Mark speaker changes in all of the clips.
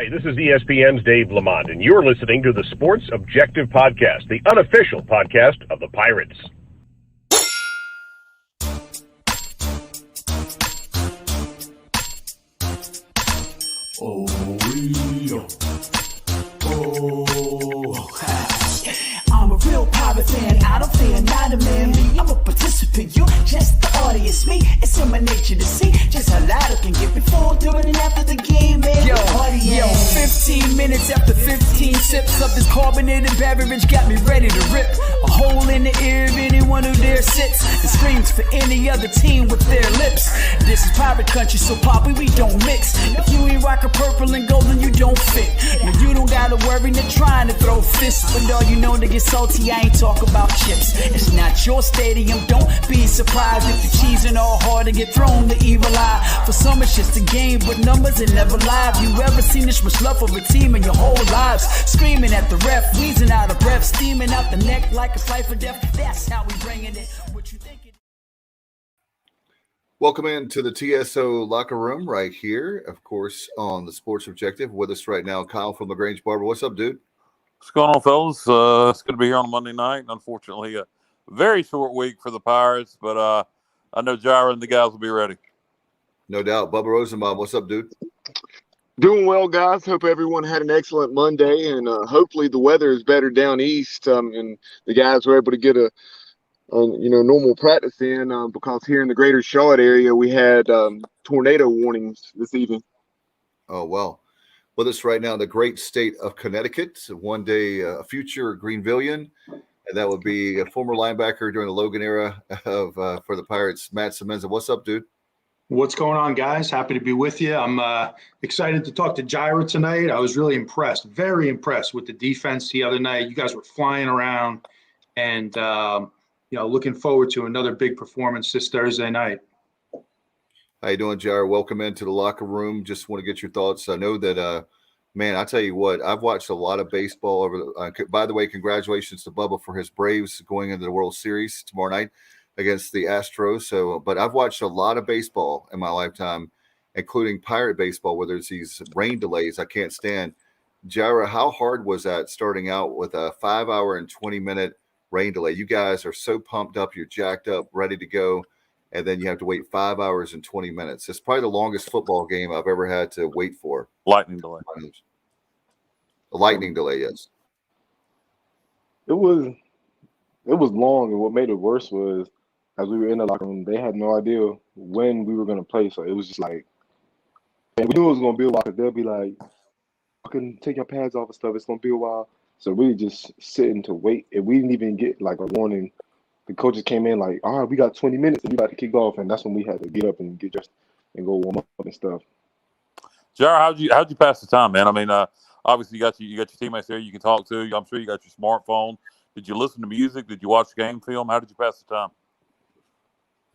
Speaker 1: Hi, this is ESPN's Dave Lamont, and you're listening to the Sports Objective Podcast, the unofficial podcast of the Pirates.
Speaker 2: Oh, I'm a real pirate fan. I don't fear not a man. Me, I'm a participant. You just the audience. Me, it's in my nature to see just how loud it can get before, during, and after the game. Man, yo, 15 minutes after 15 sips of this carbonated beverage got me ready to rip a hole in the ear of anyone who dare sits and screams for any other team with their lips. This is pirate country, so poppy we don't mix. If you ain't rockin' purple and gold, then you don't fit. Now you don't gotta worry, they're trying to throw fists, but all you know to get salty, I ain't talk about chips. It's not your stadium, don't be surprised if the cheesing all hard and get thrown the evil eye. For some it's just a game, but numbers are never live. You ever seen this much love for a team in your whole lives? Screaming at the ref, wheezing out of breath, steaming out the neck like a slice of death. That's how we bringing it. What you thinking?
Speaker 3: Welcome into the TSO Locker Room right here, of course, on the Sports Objective. With us right now, Kyle from LaGrange Barber. What's up, dude?
Speaker 4: What's going on, fellas? It's good to be here on a Monday night. Unfortunately, a very short week for the Pirates, but I know Jireh and the guys will be ready.
Speaker 3: No doubt. Bubba Rosenbaum, what's up, dude?
Speaker 5: Doing well, guys. Hope everyone had an excellent Monday, and hopefully the weather is better down east, and the guys were able to get a normal practice in because here in the greater Charlotte area we had tornado warnings this evening.
Speaker 3: Oh, well. With us right now in the great state of Connecticut, one day a future Greenvillian, and that would be a former linebacker during the Logan era of for the Pirates, Matt Semenza. What's up, dude?
Speaker 6: What's going on, guys? Happy to be with you. I'm excited to talk to Jireh tonight. I was really impressed, very impressed with the defense the other night. You guys were flying around, and looking forward to another big performance this Thursday night.
Speaker 3: How you doing, Jireh? Welcome into the locker room. Just want to get your thoughts. I know that, man, I tell you what, I've watched a lot of baseball over. By the way, congratulations to Bubba for his Braves going into the World Series tomorrow night against the Astros. So, but I've watched a lot of baseball in my lifetime, including Pirate baseball, where there's these rain delays I can't stand. Jireh, how hard was that starting out with a 5-hour and 20-minute rain delay? You guys are so pumped up, you're jacked up, ready to go. And then you have to wait 5 hours and 20 minutes. It's probably the longest football game I've ever had to wait for.
Speaker 4: Lightning delay.
Speaker 3: A lightning delay, yes.
Speaker 7: It was long, and what made it worse was as we were in the locker room, they had no idea when we were going to play. So it was just like, and we knew it was going to be a while because they'll be like, "Fucking take your pads off and stuff. It's going to be a while." So we just sitting to wait, and we didn't even get like a warning. The coaches came in like, "All right, we got 20 minutes and we about to kick off," and that's when we had to get up and get dressed and go warm up and stuff.
Speaker 4: Jireh, how'd you pass the time, man? I mean, obviously you got your teammates there you can talk to. I'm sure you got your smartphone. Did you listen to music? Did you watch game film? How did you pass the time?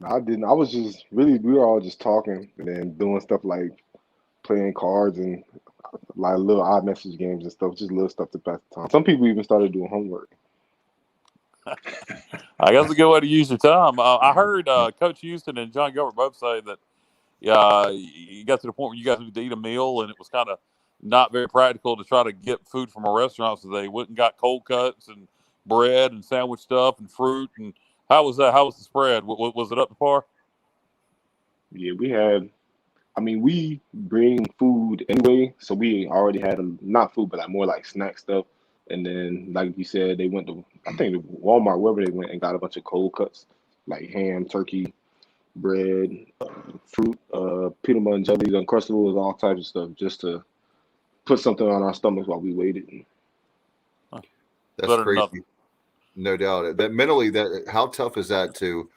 Speaker 7: I didn't. I was just we were all just talking and then doing stuff like playing cards and like little odd message games and stuff, just little stuff to pass the time. Some people even started doing homework.
Speaker 4: I guess a good way to use your time. I heard Coach Houston and John Gilbert both say that you got to the point where you guys need to eat a meal, and it was kind of not very practical to try to get food from a restaurant, so they went and got cold cuts and bread and sandwich stuff and fruit. And how was that? How was the spread? Was it up to par?
Speaker 7: Yeah, we bring food anyway, so we already had not food, but like more like snack stuff. And then, like you said, they went to, I think, Walmart, wherever they went, and got a bunch of cold cuts, like ham, turkey, bread, fruit, peanut butter and jelly, Uncrustables, all types of stuff, just to put something on our stomachs while we waited.
Speaker 3: That's crazy. No doubt. That mentally, how tough is that to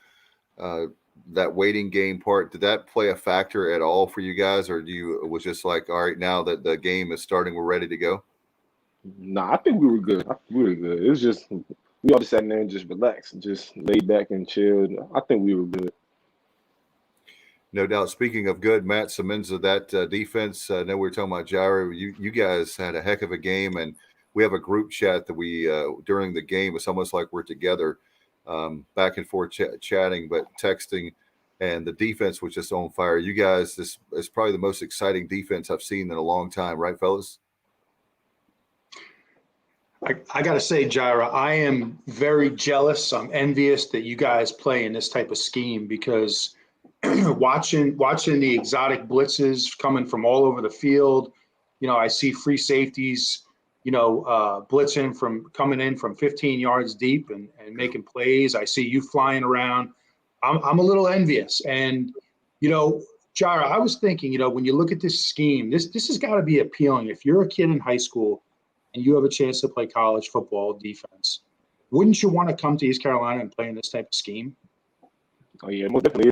Speaker 3: that waiting game part? Did that play a factor at all for you guys, or it was just like, all right, now that the game is starting, we're ready to go?
Speaker 7: Nah, I think we were good. It was just we all just sat there and just relaxed, and just laid back and chilled. I think we were good.
Speaker 3: No doubt. Speaking of good, Matt Semenza, that defense. I know we were talking about Jireh. You guys had a heck of a game, and we have a group chat that we during the game. It's almost like we're together, back and forth chatting, but texting. And the defense was just on fire. You guys, this is probably the most exciting defense I've seen in a long time, right, fellas?
Speaker 6: I got to say, Jireh, I am very jealous. I'm envious that you guys play in this type of scheme because watching the exotic blitzes coming from all over the field, I see free safeties, coming in from 15 yards deep and making plays. I see you flying around. I'm a little envious. And, Jireh, I was thinking, when you look at this scheme, this has got to be appealing. If you're a kid in high school and you have a chance to play college football defense, wouldn't you want to come to East Carolina and play in this type of scheme?
Speaker 7: Oh yeah, most definitely.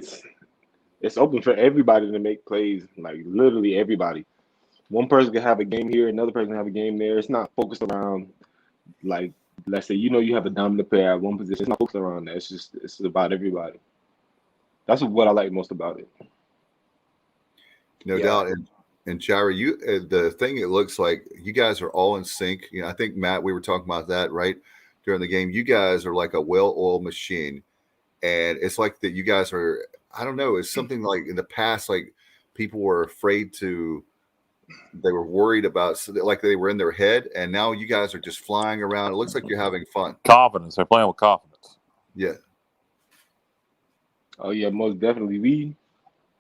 Speaker 7: It's open for everybody to make plays, like literally everybody. One person can have a game here, another person can have a game there. It's not focused around, like, let's say, you have a dominant player at one position. It's not focused around that. It's about everybody. That's what I like most about it.
Speaker 3: No doubt. And Jireh, the thing it looks like you guys are all in sync. I think Matt, we were talking about that right during the game. You guys are like a well-oiled machine, and it's like that. You guys are. I don't know. It's something like in the past, like people were afraid to. They were worried about, like they were in their head, and now you guys are just flying around. It looks like you're having fun.
Speaker 4: Confidence. They're playing with confidence.
Speaker 3: Yeah.
Speaker 7: Oh yeah, most definitely.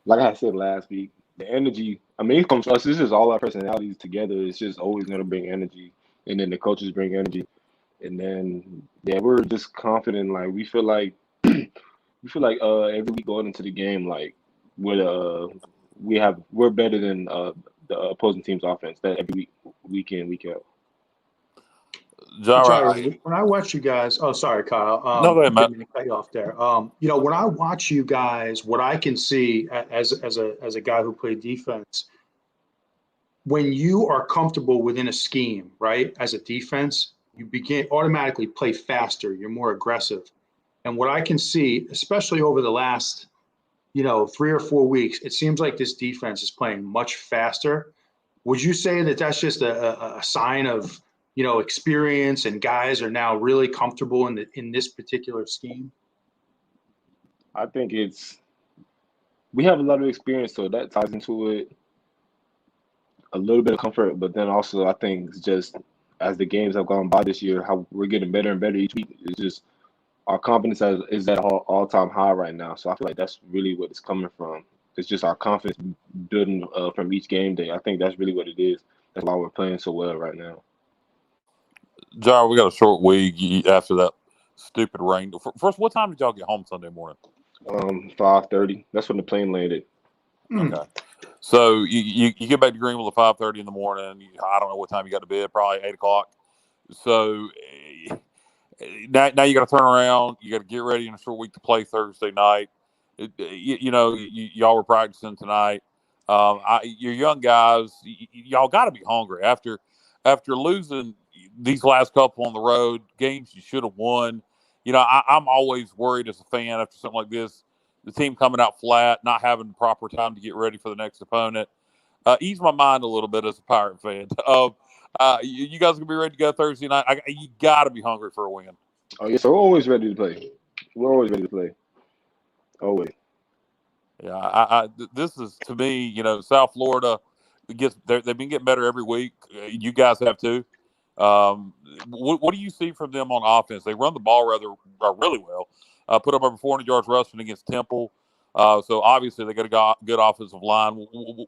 Speaker 7: Like I said last week, the energy. I mean, it comes to us. It's just all our personalities together. It's just always going to bring energy, and then the coaches bring energy, and then we're just confident. Like we feel like every week going into the game, like we're better than the opposing team's offense. That every week in, week out.
Speaker 6: Jireh, when I watch you guys, oh, sorry, Kyle.
Speaker 4: No, go ahead, Matt.
Speaker 6: Didn't mean to cut you off there. When I watch you guys, what I can see as a guy who played defense, when you are comfortable within a scheme, right, as a defense, you automatically play faster. You're more aggressive. And what I can see, especially over the last, 3 or 4 weeks, it seems like this defense is playing much faster. Would you say that that's just a sign of experience and guys are now really comfortable in this particular scheme?
Speaker 7: I think we have a lot of experience, so that ties into it. A little bit of comfort, but then also I think it's just as the games have gone by this year, how we're getting better and better each week. It's just our confidence is at all-time high right now. So I feel like that's really what it's coming from. It's just our confidence building from each game day. I think that's really what it is. That's why we're playing so well right now.
Speaker 4: Jireh, we got a short week after that stupid rain. First, what time did y'all get home Sunday morning?
Speaker 7: 5:30. That's when the plane landed.
Speaker 4: Okay. So you get back to Greenville at 5:30 in the morning. I don't know what time you got to bed, probably 8 o'clock. So now you got to turn around. You got to get ready in a short week to play Thursday night. Y'all were practicing tonight. Your young guys, y'all got to be hungry after losing these last couple on the road games you should have won. I'm always worried as a fan after something like this, the team coming out flat, not having the proper time to get ready for the next opponent. Ease my mind a little bit as a Pirate fan. You guys gonna be ready to go Thursday night? You got to be hungry for a win.
Speaker 7: Oh yes, we're always ready to play. We're always ready to play. Always.
Speaker 4: Yeah, this is, to me, South Florida they've been getting better every week. You guys have too. What do you see from them on offense? They run the ball really well. Put up over 400 yards rushing against Temple. So obviously they got a good offensive line.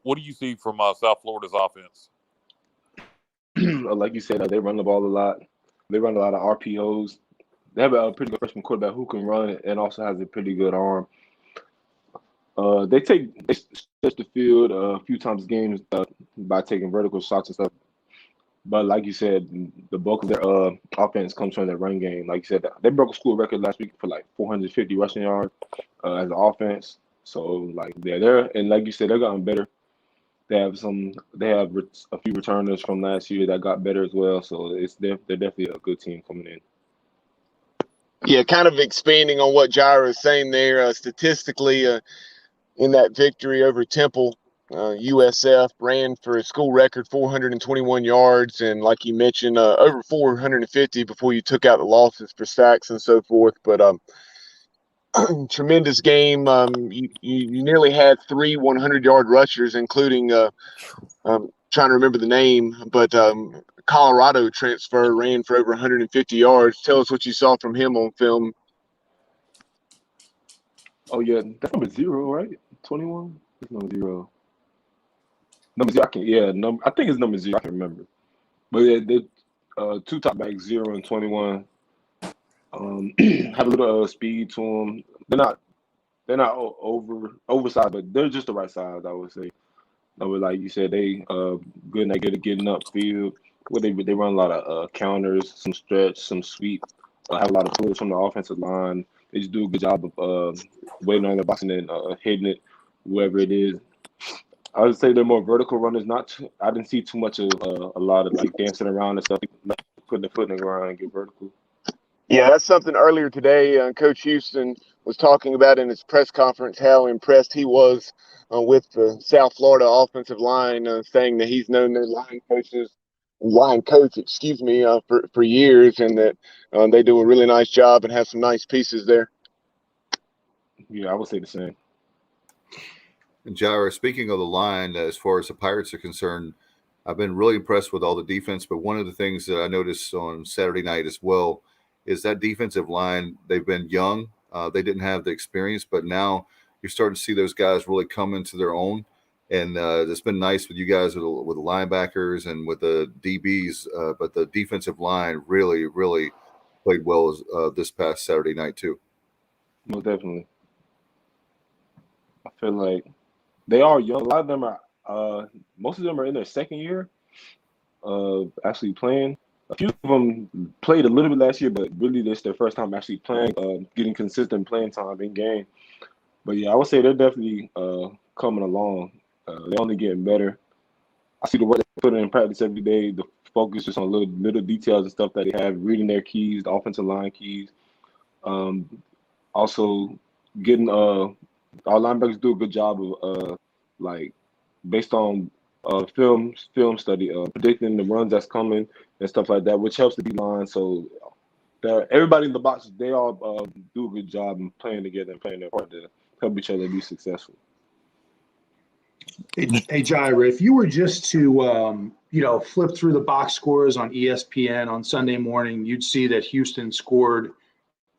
Speaker 4: What do you see from South Florida's offense?
Speaker 7: Like you said, they run the ball a lot. They run a lot of RPOs. They have a pretty good freshman quarterback who can run and also has a pretty good arm. They stretch the field a few times games by taking vertical shots and stuff. But like you said, the bulk of their offense comes from their run game. Like you said, they broke a school record last week for like 450 rushing yards as an offense. So like they're there, and like you said, they're gotten better. They have a few returners from last year that got better as well. So they're definitely a good team coming in.
Speaker 5: Yeah, kind of expanding on what Jireh is saying there. Statistically, in that victory over Temple, USF ran for a school record 421 yards, and like you mentioned, over 450 before you took out the losses for sacks and so forth. But tremendous game. You nearly had 3 100-yard rushers, including trying to remember the name, but Colorado transfer, ran for over 150 yards. Tell us what you saw from him on film.
Speaker 7: Oh yeah, that's number 0, right? 21. It's number 0. Number 0. I think it's number 0. I can remember. But yeah, the 2 top backs, 0 and 21, have a little speed to them. They're not oversized, but they're just the right size, I would say. Like you said, they good at getting upfield. Well, they run a lot of counters, some stretch, some sweep. Have a lot of tools from the offensive line. They just do a good job of waiting on the boxing and hitting it, whoever it is. I would say they're more vertical runners. I didn't see too much of a lot of like dancing around and stuff, like putting the foot in the ground and get vertical.
Speaker 5: Yeah, that's something earlier today. Coach Houston was talking about in his press conference how impressed he was with the South Florida offensive line, saying that he's known their line coach, for years, and that they do a really nice job and have some nice pieces there.
Speaker 7: Yeah, I would say the same.
Speaker 3: And Jireh, speaking of the line, as far as the Pirates are concerned, I've been really impressed with all the defense. But one of the things that I noticed on Saturday night as well is that defensive line. They've been young. They didn't have the experience, but now you're starting to see those guys really come into their own. And it's been nice with you guys with the linebackers and with the DBs. But the defensive line really, really played well this past Saturday night too.
Speaker 7: Most definitely. I feel like they are young. A lot of them are. Most of them are in their second year of actually playing. A few of them played a little bit last year, but really this is their first time actually playing, getting consistent playing time in game. But yeah, I would say they're definitely coming along. They're only getting better. I see the work they put in practice every day. The focus just on little details and stuff that they have, reading their keys, the offensive line keys. Also getting our linebackers do a good job of like based on film study, predicting the runs that's coming and stuff like that, which helps the D-line. So everybody in the box, they all do a good job in playing together and playing their part to help each other be successful.
Speaker 6: Hey, Jireh, if you were just to, flip through the box scores on ESPN on Sunday morning, you'd see that Houston scored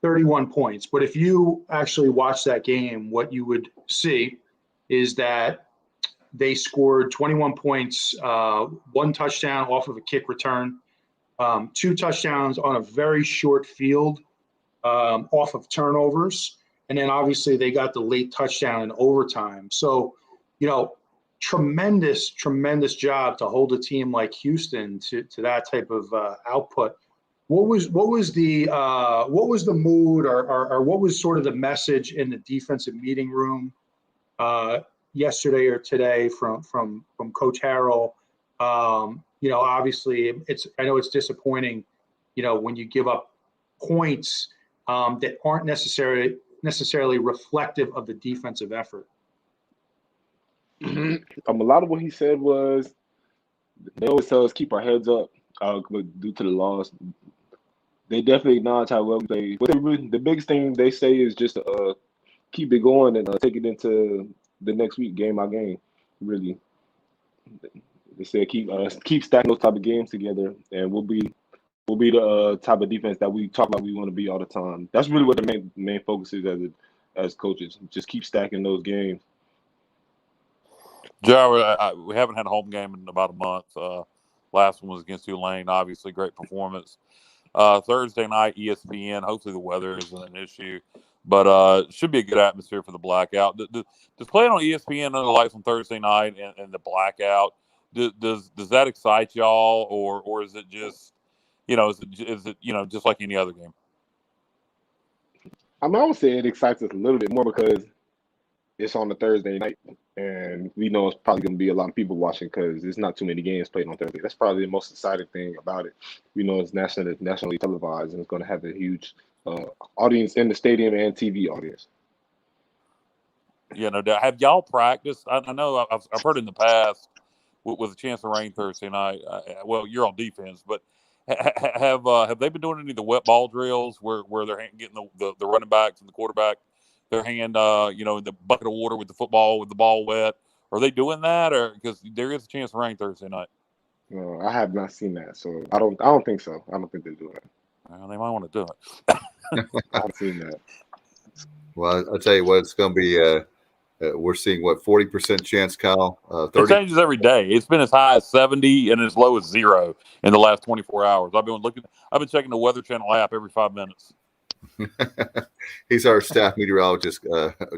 Speaker 6: 31 points. But if you actually watch that game, what you would see is that they scored 21 points, 1 touchdown off of a kick return, 2 touchdowns on a very short field off of turnovers. And then obviously they got the late touchdown in overtime. So, tremendous job to hold a team like Houston to that type of output. What was the mood or what was sort of the message in the defensive meeting room yesterday or today from Coach Harrell? Obviously I know it's disappointing, when you give up points that aren't necessarily reflective of the defensive effort.
Speaker 7: A lot of what he said was they always tell us keep our heads up due to the loss. They definitely acknowledge how well we played. The biggest thing they say is just keep it going and take it into the next week, game by game. Really, they say keep stacking those type of games together, and we'll be the type of defense that we talk about we want to be all the time. That's really what the main focus is as coaches. Just keep stacking those games.
Speaker 4: Jireh, we haven't had a home game in about a month. Last one was against Tulane. Obviously, great performance. Thursday night, ESPN. Hopefully, the weather isn't an issue, but it should be a good atmosphere for the blackout. Does playing on ESPN under the lights on Thursday night and the blackout, does that excite y'all, or is it just is it just like any other game?
Speaker 7: I would say it excites us a little bit more because it's on a Thursday night, and we know it's probably going to be a lot of people watching because there's not too many games played on Thursday. That's probably the most exciting thing about it. We know it's nationally televised, and it's going to have a huge audience in the stadium and TV audience.
Speaker 4: Yeah, no doubt. Have y'all practiced? I know I've heard in the past with a chance of rain Thursday night. Well, you're on defense, but have they been doing any of the wet ball drills where they're getting the running backs and the quarterback their hand, in the bucket of water with the football with the ball wet, Are they doing that, or because there is a chance of rain Thursday night?
Speaker 7: No, I have not seen that, so I don't think so. I don't think they're doing that.
Speaker 4: Well, they might want to do it.
Speaker 7: I haven't seen that.
Speaker 3: Well, I'll tell you what, it's going to be. We're seeing 40% chance, Kyle. 30.
Speaker 4: It changes every day. It's been as high as 70 and as low as 0 in the last 24 hours. I've been checking the Weather Channel app every 5 minutes.
Speaker 3: He's our staff meteorologist,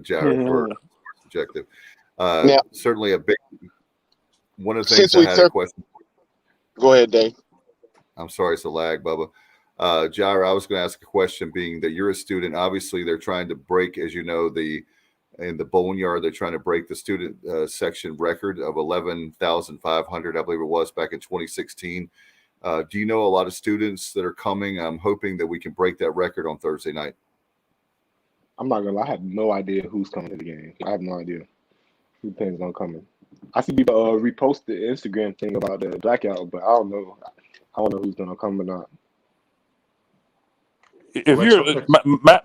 Speaker 3: Jireh, for Objective. Certainly a big one of the things I had a question.
Speaker 5: Go ahead, Dave.
Speaker 3: I'm sorry, it's a lag, Bubba. Jireh, I was going to ask a question, being that you're a student. Obviously, they're trying to break, as you know, in the Boneyard, they're trying to break the student section record of 11,500, I believe it was, back in 2016. Do you know a lot of students that are coming? I'm hoping that we can break that record on Thursday night.
Speaker 7: I'm not gonna lie, I have no idea who's coming to the game. I have no idea who plans on coming. I see people repost the Instagram thing about the blackout, but I don't know who's gonna come or not.
Speaker 4: If you're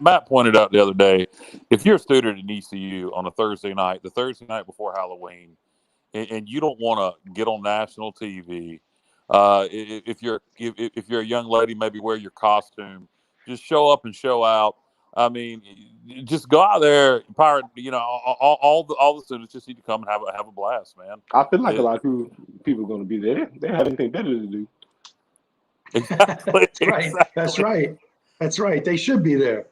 Speaker 4: Matt pointed out the other day, if you're a student in ECU on a Thursday night, the Thursday night before Halloween, and you don't want to get on national TV, if you're a young lady, maybe wear your costume, just show up and show out. I mean, just go out there, pirate. You know, all the students just need to come and have a blast, man.
Speaker 7: I feel like a lot of people are going to be there. They have anything better to do.
Speaker 4: Exactly.
Speaker 6: That's right. That's right. That's right. They should be there.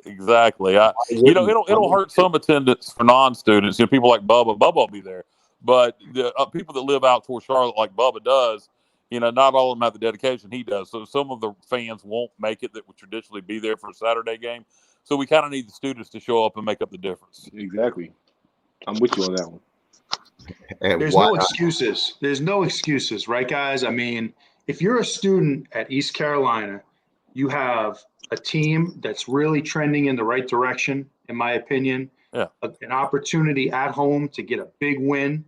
Speaker 4: Exactly. It'll hurt some attendance for non-students. You know, people like Bubba. Bubba will be there, but the people that live out towards Charlotte, like Bubba does, you know, not all of them have the dedication he does. So some of the fans won't make it that would traditionally be there for a Saturday game. So we kind of need the students to show up and make up the difference.
Speaker 7: Exactly. I'm with you on that one.
Speaker 3: And
Speaker 6: There's no excuses. There's no excuses, right, guys? I mean, if you're a student at East Carolina, you have a team that's really trending in the right direction, in my opinion.
Speaker 4: Yeah.
Speaker 6: An opportunity at home to get a big win.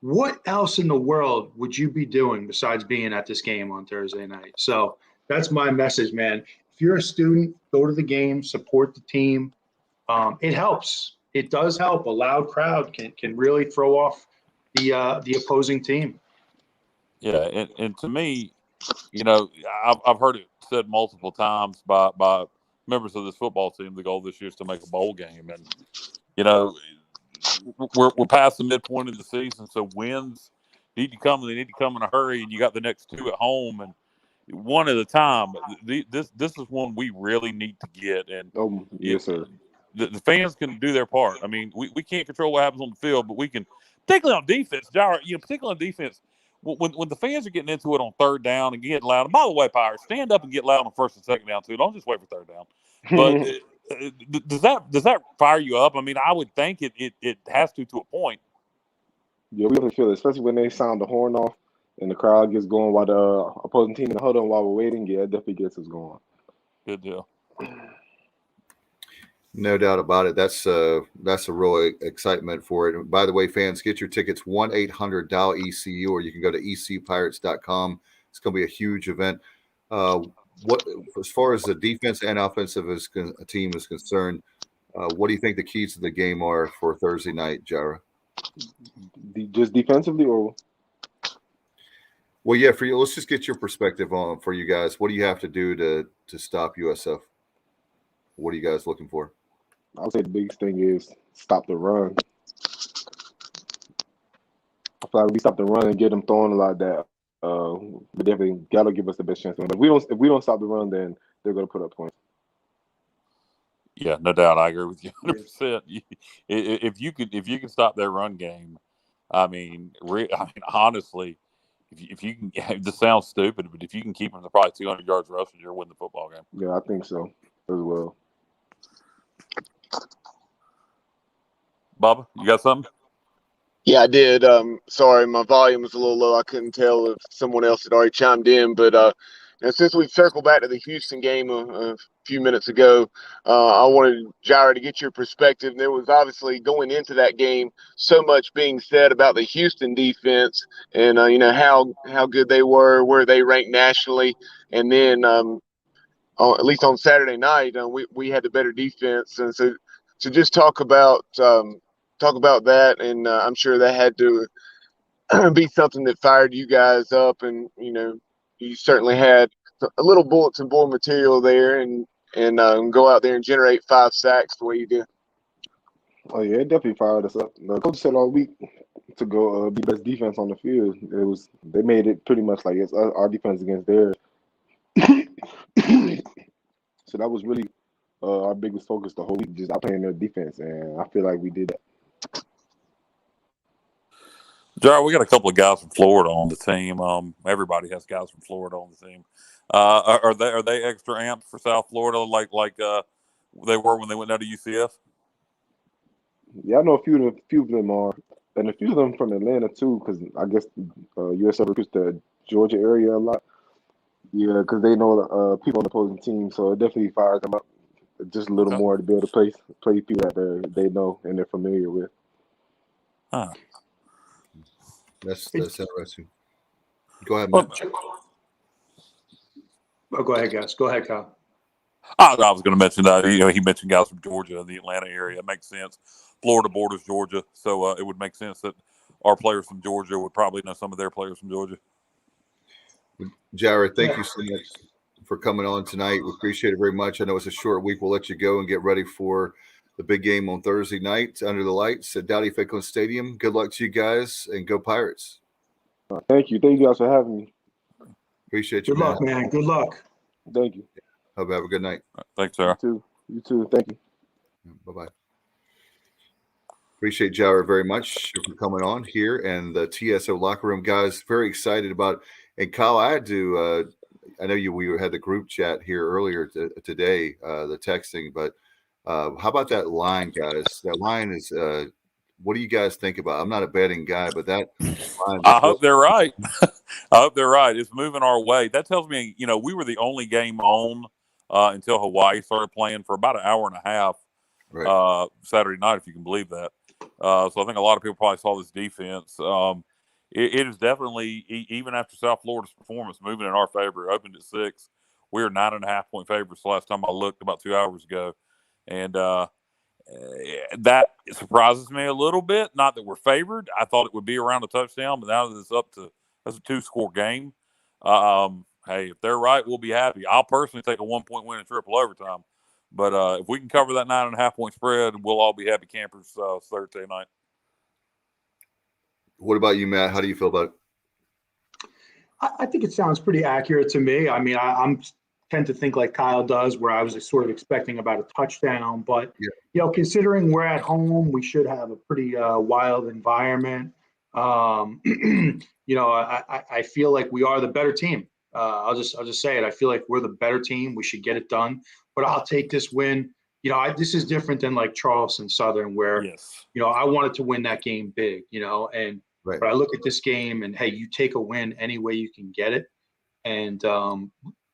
Speaker 6: What else in the world would you be doing besides being at this game on Thursday night? So that's my message, man. If you're a student, go to the game, support the team. It helps. It does help. A loud crowd can really throw off the opposing team.
Speaker 4: Yeah, and to me, you know, I've heard it said multiple times by members of this football team. The goal this year is to make a bowl game, and you know, we're past the midpoint of the season, so wins need to come. They need to come in a hurry, and you got the next 2 at home, and one at a time. This is one we really need to get. And
Speaker 7: yes, sir.
Speaker 4: The fans can do their part. I mean, we can't control what happens on the field, but we can, particularly on defense. You know, particularly on defense. When the fans are getting into it on third down and getting loud, and by the way, Pirates, stand up and get loud on first and second down too. Don't just wait for third down. But does that fire you up? I mean, I would think it has to a point.
Speaker 7: Yeah, we definitely feel it, especially when they sound the horn off and the crowd gets going while the opposing team in the huddle while we're waiting. Yeah, it definitely gets us going.
Speaker 4: Good deal.
Speaker 3: No doubt about it. That's a real excitement for it. And by the way, fans, get your tickets 1-800-DIAL-ECU, or you can go to ecupirates.com. It's going to be a huge event. What, as far as the defense and offensive team is concerned, what do you think the keys to the game are for Thursday night, Jireh?
Speaker 7: Just defensively, or?
Speaker 3: Well, yeah, for you. Let's just get your perspective on for you guys. What do you have to do to stop USF? What are you guys looking for?
Speaker 7: I would say the biggest thing is stop the run. I feel like we stop the run and get them throwing like that. But definitely gotta give us the best chance to win. But if we don't stop the run, then they're gonna put up points.
Speaker 4: Yeah, no doubt. I agree with you 100%. If you can stop their run game, I mean, honestly, if you can, this sounds stupid, but if you can keep them to probably 200 yards rushing, you're winning the football game.
Speaker 7: Yeah, I think so as well.
Speaker 4: Bubba, you got something?
Speaker 5: Yeah, I did. Sorry, my volume was a little low. I couldn't tell if someone else had already chimed in. But since we circled back to the Houston game a few minutes ago, I wanted Jireh to get your perspective. There was obviously going into that game so much being said about the Houston defense and how good they were, where they ranked nationally, and then at least on Saturday night we had the better defense. And so to just talk about talk about that, and I'm sure that had to be something that fired you guys up, and you certainly had a little bulletin board material there, and go out there and generate 5 sacks the way you did.
Speaker 7: Oh yeah, it definitely fired us up. The coach said all week to go be best defense on the field. They made it pretty much like it's our defense against theirs. So that was really our biggest focus the whole week, just out playing their defense, and I feel like we did that.
Speaker 4: Jireh, we got a couple of guys from Florida on the team. Everybody has guys from Florida on the team. Are they extra amped for South Florida like they were when they went down to UCF?
Speaker 7: Yeah, I know a few of them are, and a few of them from Atlanta too, because I guess USF recruits the Georgia area a lot. Yeah, because they know people on the opposing team, so it definitely fires them up just a little more to be able to play people that they know and they're familiar with.
Speaker 4: Huh.
Speaker 3: That's interesting. Go ahead, Matt.
Speaker 6: Oh, go ahead, guys. Go ahead, Kyle.
Speaker 4: I was going to mention that. He mentioned guys from Georgia, the Atlanta area. It makes sense. Florida borders Georgia, so it would make sense that our players from Georgia would probably know some of their players from Georgia.
Speaker 3: Jireh, thank you so much for coming on tonight. We appreciate it very much. I know it's a short week. We'll let you go and get ready for the big game on Thursday night under the lights at Dowdy Ficklin Stadium. Good luck to you guys, and go Pirates.
Speaker 7: Thank you. Thank you guys for having me.
Speaker 3: Appreciate you.
Speaker 6: Good luck, man. Good luck.
Speaker 7: Thank you.
Speaker 3: Hope you have a good night.
Speaker 4: Thanks, Sarah.
Speaker 7: You too. Thank you.
Speaker 3: Bye-bye. Appreciate Jireh very much for coming on here, and the TSO Locker Room guys. Very excited about. And Kyle, I had to. I know we had the group chat here earlier today, the texting. But how about that line, guys? That line is. What do you guys think about? I'm not a betting guy, but that line.
Speaker 4: I hope they're right. I hope they're right. It's moving our way. That tells me, we were the only game on until Hawaii started playing for about an hour and a half Saturday night, if you can believe that. So I think a lot of people probably saw this defense. It is definitely, even after South Florida's performance, moving in our favor. It opened at 6. We were 9.5-point favorites the last time I looked about 2 hours ago. And that surprises me a little bit. Not that we're favored. I thought it would be around a touchdown, but now that it's that's a 2-score game. Hey, if they're right, we'll be happy. I'll personally take a 1-point win in triple overtime. But if we can cover that 9.5-point spread, we'll all be happy campers Thursday night.
Speaker 3: What about you, Matt? How do you feel about it?
Speaker 6: I think it sounds pretty accurate to me. I mean, I tend to think like Kyle does, where I was sort of expecting about a touchdown. But, considering we're at home, we should have a pretty wild environment. I feel like we are the better team. I'll just say it. I feel like we're the better team. We should get it done. But I'll take this win. This is different than like Charleston Southern, where I wanted to win that game big. But I look at this game and, hey, you take a win any way you can get it. And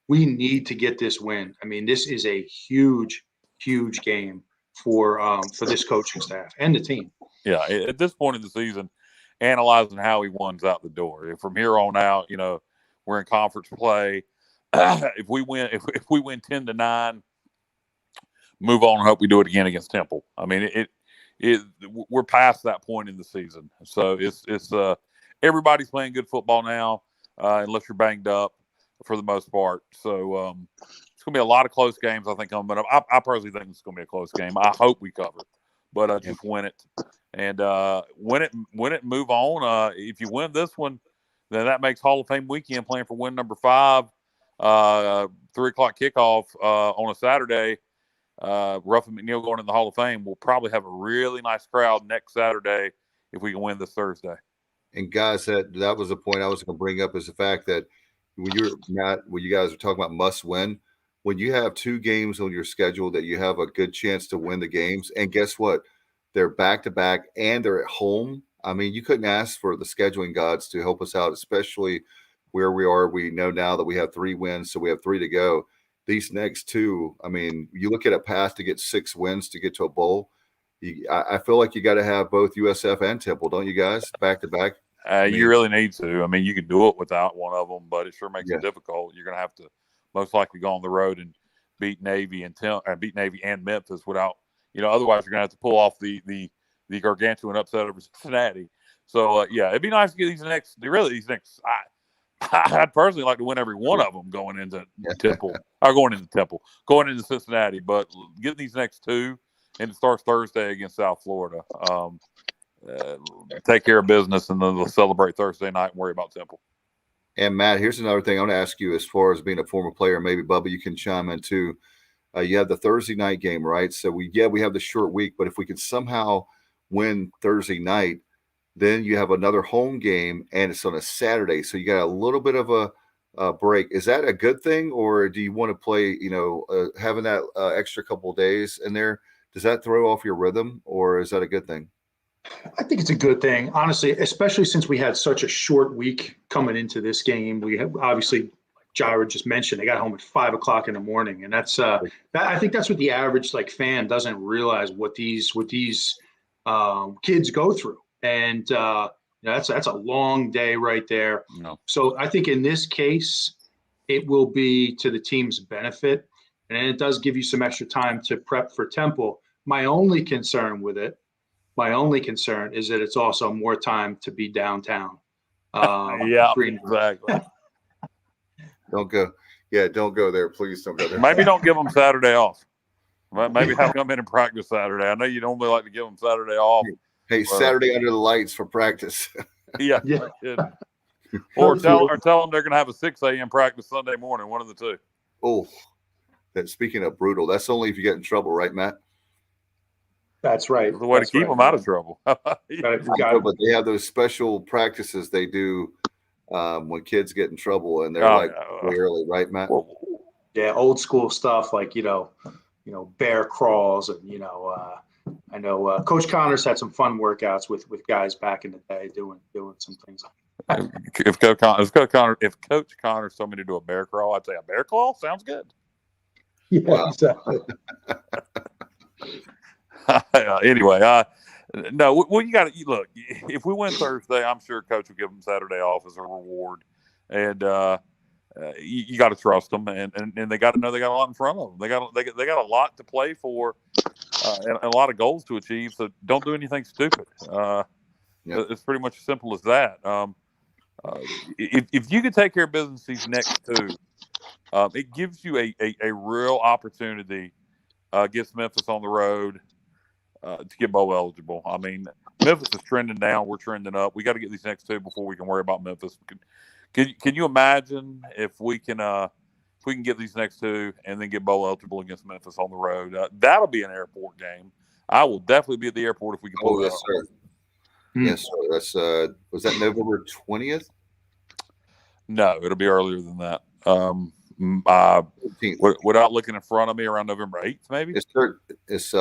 Speaker 6: we need to get this win. I mean, this is a huge, huge game for this coaching staff and the team. Yeah,
Speaker 4: at this point in the season, analyzing how he wins out the door. From here on out, we're in conference play. If we win 10-9, move on and hope we do it again against Temple. I mean, we're past that point in the season. So it's everybody's playing good football now, unless you're banged up for the most part. So it's going to be a lot of close games, I think, coming up. I personally think it's going to be a close game. I hope we cover, but just win it. And win it, move on. If you win this one, then that makes Hall of Fame weekend playing for win number 5, 3:00 kickoff on a Saturday. Ruff and McNeil going in the Hall of Fame. We'll probably have a really nice crowd next Saturday if we can win this Thursday.
Speaker 3: And guys, that was the point I was going to bring up, is the fact that when you guys are talking about must win, when you have 2 games on your schedule that you have a good chance to win the games, and guess what? They're back to back and they're at home. I mean, you couldn't ask for the scheduling gods to help us out, especially where we are. We know now that we have 3 wins, so we have 3 to go. These next 2, I mean, you look at a path to get 6 wins to get to a bowl. I feel like you got to have both USF and Temple, don't you guys? Back to back.
Speaker 4: You really need to. I mean, you can do it without one of them, but it sure makes it difficult. You're going to have to most likely go on the road and beat Navy and Memphis without. Otherwise you're going to have to pull off the the gargantuan upset over Cincinnati. So yeah, it'd be nice to get these next. I'd personally like to win every one of them going into going into Cincinnati. But getting these next two, and it starts Thursday against South Florida. Take care of business, and then they'll celebrate Thursday night and worry about Temple.
Speaker 3: And Matt, here's another thing I want to ask you as far as being a former player. Maybe Bubba, you can chime in too. You have the Thursday night game, right? So we have the short week, but if we could somehow win Thursday night, then you have another home game, and it's on a Saturday. So you got a little bit of a break. Is that a good thing, or do you want to play, having that extra couple of days in there? Does that throw off your rhythm, or is that a good thing?
Speaker 6: I think it's a good thing, honestly, especially since we had such a short week coming into this game. We have, obviously, like Jireh just mentioned, they got home at 5 o'clock in the morning, and that's I think that's what the average fan doesn't realize, what these kids go through. And that's a long day right there.
Speaker 4: No.
Speaker 6: So I think in this case, it will be to the team's benefit, and it does give you some extra time to prep for Temple. My only concern is that it's also more time to be downtown.
Speaker 4: Yeah, exactly.
Speaker 3: Don't go there. Please don't go there.
Speaker 4: Maybe don't give them Saturday off. Maybe have them come in and practice Saturday. I know you don't really like to give them Saturday off.
Speaker 3: Hey, Saturday under the lights for practice.
Speaker 4: Yeah. Or tell them they're going to have a 6 a.m. practice Sunday morning, one of the two.
Speaker 3: Oh, speaking of brutal, that's only if you get in trouble, right, Matt?
Speaker 6: That's right.
Speaker 4: It's the way to keep them out of trouble.
Speaker 3: But they have those special practices they do when kids get in trouble, and they're way early, right, Matt?
Speaker 6: Yeah, old school stuff like bear crawls, and I know Coach Connors had some fun workouts with guys back in the day doing some things.
Speaker 4: If Coach Connors told me to do a bear crawl, I'd say a bear crawl sounds good.
Speaker 6: Yeah, wow. Exactly.
Speaker 4: Anyway, no, you got to look. If we win Thursday, I'm sure Coach will give them Saturday off as a reward, and you got to trust them, and they got to know they got a lot in front of them. They got a lot to play for, and a lot of goals to achieve. So don't do anything stupid. It's pretty much as simple as that. If you can take care of business these next two, it gives you a real opportunity against Memphis on the road. To get bowl eligible. I mean, Memphis is trending down. We're trending up. We got to get these next two before we can worry about Memphis. Can you imagine if we can get these next two and then get bowl eligible against Memphis on the road? That'll be an airport game. I will definitely be at the airport if we can pull that off.
Speaker 3: Sir. Yes, sir. That's was that November 20th?
Speaker 4: No, it'll be earlier than that. Without looking in front of me, around November 8th, maybe.
Speaker 3: It's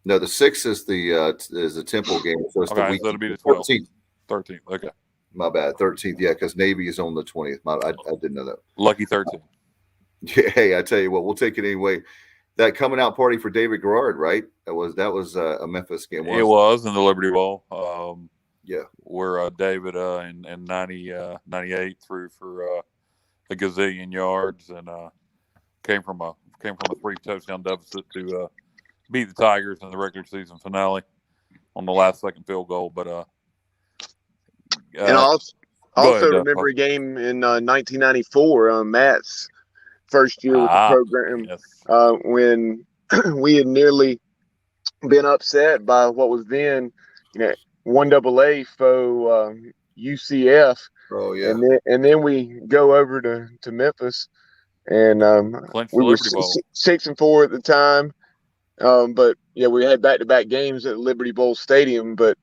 Speaker 3: no, the 6th is the Temple game. So it's the week.
Speaker 4: So it'll be the 12th. 13th. Okay.
Speaker 3: My bad. 13th. Yeah, because Navy is on the 20th. I didn't know that.
Speaker 4: Lucky 13th.
Speaker 3: Yeah. Hey, I tell you what, we'll take it anyway. That coming out party for David Garrard, right? That was a Memphis game.
Speaker 4: It was in the Liberty Bowl.
Speaker 3: Yeah.
Speaker 4: Where David in 98 threw for a gazillion yards and came from a 3-touchdown deficit to beat the Tigers in the regular season finale on the last second field goal. But
Speaker 5: and I also remember a game in 1994, Matt's first year with the program, yes. When we had nearly been upset by what was then 1AA foe UCF.
Speaker 3: Oh yeah,
Speaker 5: and then we go over to Memphis, and we were 6-4 at the time. But yeah, we had back-to-back games at Liberty Bowl Stadium. But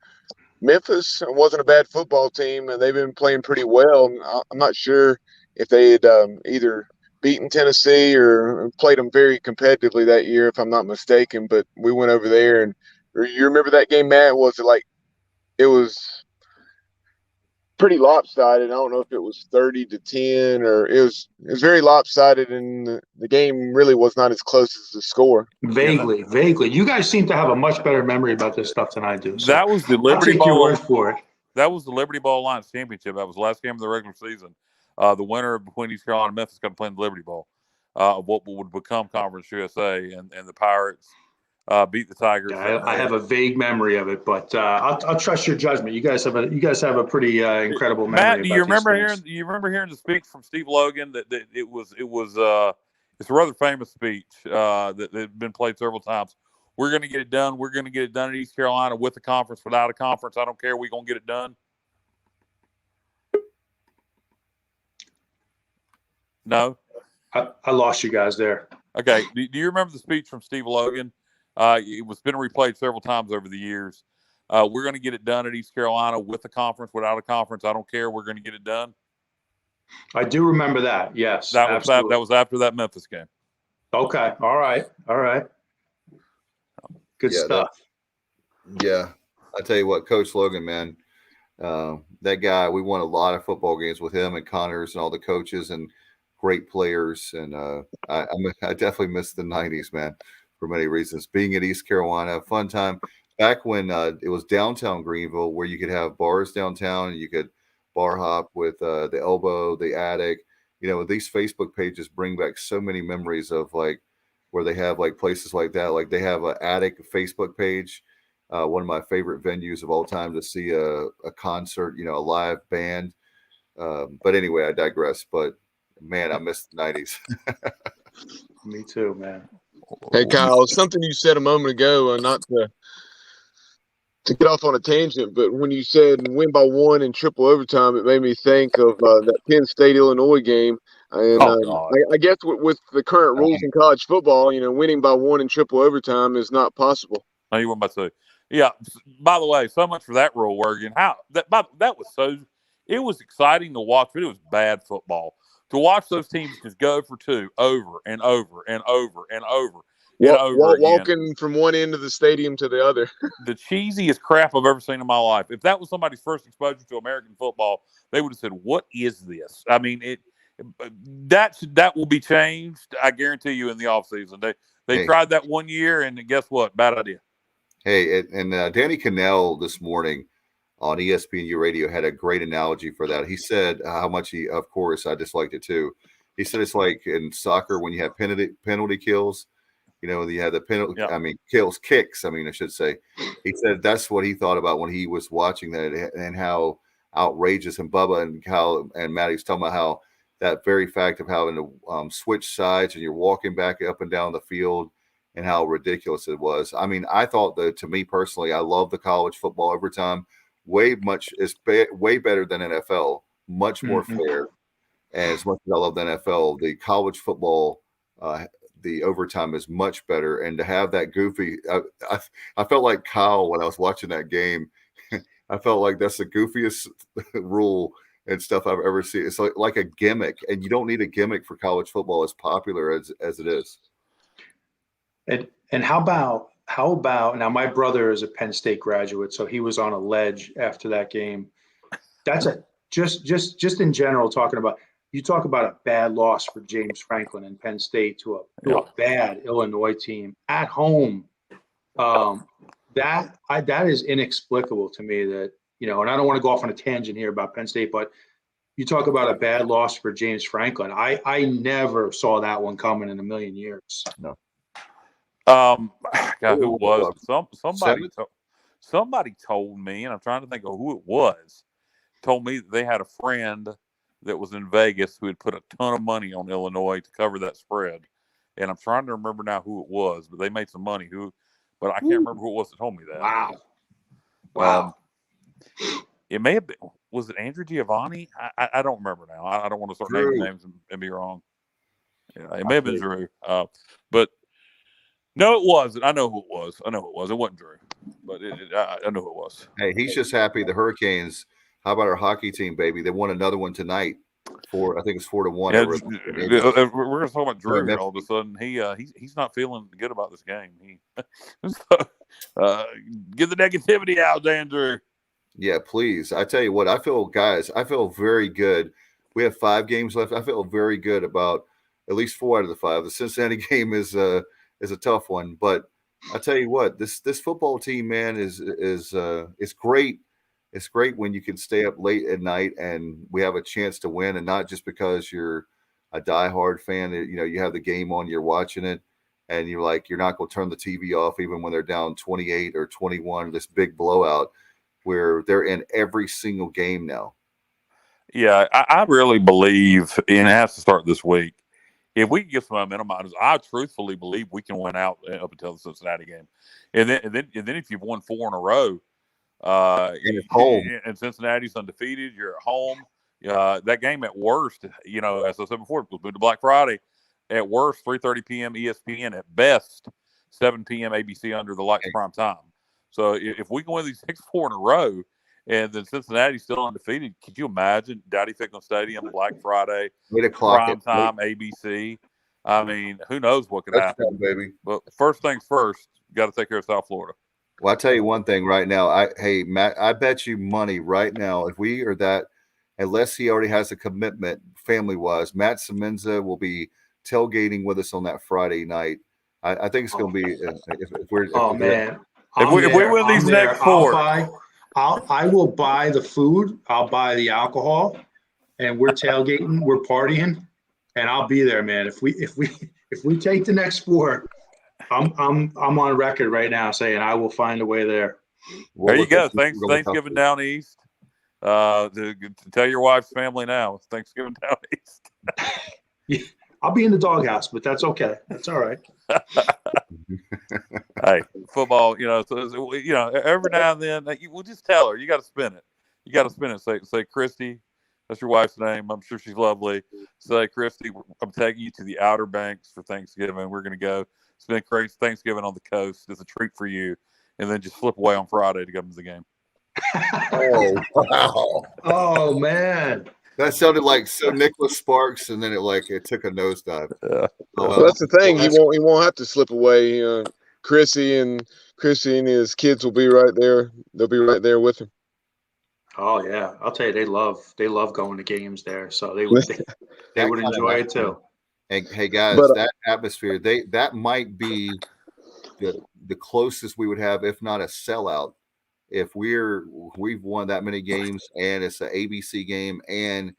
Speaker 5: Memphis wasn't a bad football team, and they've been playing pretty well. I'm not sure if they had either beaten Tennessee or played them very competitively that year, if I'm not mistaken. But we went over there, and you remember that game, Matt? Was it like it was pretty lopsided? I don't know if it was 30-10 or it was very lopsided, and the game really was not as close as the score.
Speaker 6: Vaguely. You guys seem to have a much better memory about this stuff than I do. So
Speaker 4: that was the Liberty
Speaker 6: Bowl. Your word for it.
Speaker 4: That was the Liberty Bowl Alliance Championship. That was the last game of the regular season. The winner between East Carolina and Memphis got to play in the Liberty Bowl, what would become Conference USA, and the Pirates beat the Tigers.
Speaker 6: Yeah, I have a vague memory of it, but I'll trust your judgment. You guys have a pretty incredible memory.
Speaker 4: Matt, do you
Speaker 6: about
Speaker 4: remember hearing the speech from Steve Logan that it was it's a rather famous speech that had been played several times. We're going to get it done. We're going to get it done in East Carolina with a conference, without a conference. I don't care. We're going to get it done. No?
Speaker 6: I lost you guys there.
Speaker 4: Okay. Do you remember the speech from Steve Logan? It was been replayed several times over the years. We're going to get it done at East Carolina with a conference, without a conference. I don't care. We're going to get it done.
Speaker 6: I do remember that. Yes.
Speaker 4: That was after that Memphis game.
Speaker 6: Okay. All right. Good stuff.
Speaker 3: I tell you what, Coach Logan, man, that guy, we won a lot of football games with him and Connors and all the coaches and great players. And I definitely miss the 90s, man, for many reasons. Being at East Carolina, fun time. Back when it was downtown Greenville, where you could have bars downtown and you could bar hop with the Elbow, the Attic. You know, these Facebook pages bring back so many memories of like where they have like places like that. Like they have an Attic Facebook page, one of my favorite venues of all time to see a concert, you know, a live band. But anyway, I digress. But man, I miss the 90s.
Speaker 6: Me too, man.
Speaker 5: Hey, Kyle, something you said a moment ago, not to get off on a tangent, but when you said win by one in triple overtime, it made me think of that Penn State Illinois game. And I guess with the current rules in college football, you know, winning by one in triple overtime is not possible.
Speaker 4: No, you weren't about to say. Yeah. By the way, so much for that rule working. That was it was exciting to watch, but it was bad football. To watch those teams just go for two over and over and over and over.
Speaker 5: Walking from one end of the stadium to the other.
Speaker 4: The cheesiest crap I've ever seen in my life. If that was somebody's first exposure to American football, they would have said, "What is this?" I mean, that will be changed. I guarantee you in the offseason. They tried that one year, and guess what? Bad idea.
Speaker 3: Hey, and Danny Cannell this morning on ESPNU Radio had a great analogy for that. He said how much of course, I disliked it too. He said it's like in soccer when you have penalty kills. You know, you had the penalty, kicks, I should say. He said that's what he thought about when he was watching that and how outrageous, and Bubba and Kyle and Maddie's talking about how that very fact of having to switch sides and you're walking back up and down the field and how ridiculous it was. I mean, I thought that, to me personally, I love the college football overtime. Way better than NFL, much more fair. And as much as I love the NFL, the college football the overtime is much better. And to have that goofy, I felt like Kyle when I was watching that game. I felt like that's the goofiest rule and stuff I've ever seen. It's like a gimmick, and you don't need a gimmick for college football as popular as it is.
Speaker 6: And how about now? My brother is a Penn State graduate, so he was on a ledge after that game. That's just in general talking about. You talk about a bad loss for James Franklin and Penn State to a bad Illinois team at home. That is inexplicable to me. That, you know, and I don't want to go off on a tangent here about Penn State, but you talk about a bad loss for James Franklin. I never saw that one coming in a million years.
Speaker 3: No.
Speaker 4: God, who was somebody told me, and I'm trying to think of who it was. Told me that they had a friend that was in Vegas who had put a ton of money on Illinois to cover that spread. And I'm trying to remember now who it was, but they made some money. But I can't remember who it was that told me that.
Speaker 6: Wow.
Speaker 4: It may have been, was it Andrew Giovanni? I don't remember now. I don't want to start naming names and be wrong. Yeah, it may have been Drew. But no, it wasn't. I know who it was. It wasn't Drew, but I know who it was.
Speaker 3: Hey, he's just happy the Hurricanes. How about our hockey team, baby? They won another one tonight. I think it's 4-1.
Speaker 4: Yeah, we're going to talk about Drew here all of a sudden. He's not feeling good about this game. Get the negativity out, Andrew.
Speaker 3: Yeah, please. I tell you what, I feel very good. We have 5 games left. I feel very good about at least 4 out of the 5. The Cincinnati game is a tough one, but I tell you what, this football team, man, is great. It's great when you can stay up late at night and we have a chance to win, and not just because you're a diehard fan. You know, you have the game on, you're watching it. and you're not going to turn the TV off even when they're down 28 or 21, this big blowout where they're in every single game now.
Speaker 4: Yeah, I really believe, and it has to start this week. If we can get some momentum out, I truthfully believe we can win out up until the Cincinnati game, and then if you've won 4 in a row,
Speaker 3: And it's home.
Speaker 4: and Cincinnati's undefeated, you're at home. That game at worst, as I said before, it was moved to Black Friday. At worst, 3:30 p.m. ESPN. At best, 7 p.m. ABC under the lights prime time. So if we can win these next 4 in a row, and then Cincinnati's still undefeated, could you imagine Dowdy Ficklen Stadium, Black Friday,
Speaker 3: 8 o'clock
Speaker 4: prime time, ABC? I mean, who knows what could happen,
Speaker 3: baby.
Speaker 4: But first things first, got to take care of South Florida.
Speaker 3: Well, I'll tell you one thing right now. Hey, Matt, I bet you money right now, if we are that, unless he already has a commitment family-wise, Matt Semenza will be tailgating with us on that Friday night. I think it's going to be if we're.
Speaker 6: Man.
Speaker 4: If we win these next 4.
Speaker 6: I will buy the food. I'll buy the alcohol, and we're tailgating. We're partying, and I'll be there, man. If we take the next 4, I'm on record right now saying I will find a way there.
Speaker 4: There you go. Thanksgiving down east. To tell your wife's family now. It's Thanksgiving down east.
Speaker 6: Yeah, I'll be in the doghouse, but that's okay. That's all right.
Speaker 4: Hey, football, every now and then, we'll just tell her, you got to spin it. You got to spin it. Say, Christy, that's your wife's name. I'm sure she's lovely. Say, Christy, I'm taking you to the Outer Banks for Thanksgiving. We're going to go spend crazy Thanksgiving on the coast. It's a treat for you. And then just flip away on Friday to come to the game.
Speaker 3: Oh, wow.
Speaker 6: Oh, man.
Speaker 3: That sounded like so Nicholas Sparks, and then it took a nosedive.
Speaker 4: Yeah.
Speaker 5: Well, that's the thing. He won't have to slip away. Chrissy and his kids will be right there. They'll be right there with him.
Speaker 6: Oh yeah, I'll tell you, they love going to games there, so they would enjoy it too.
Speaker 3: Hey guys, that atmosphere, that might be the closest we would have, if not a sellout, if we've won that many games and it's an ABC game and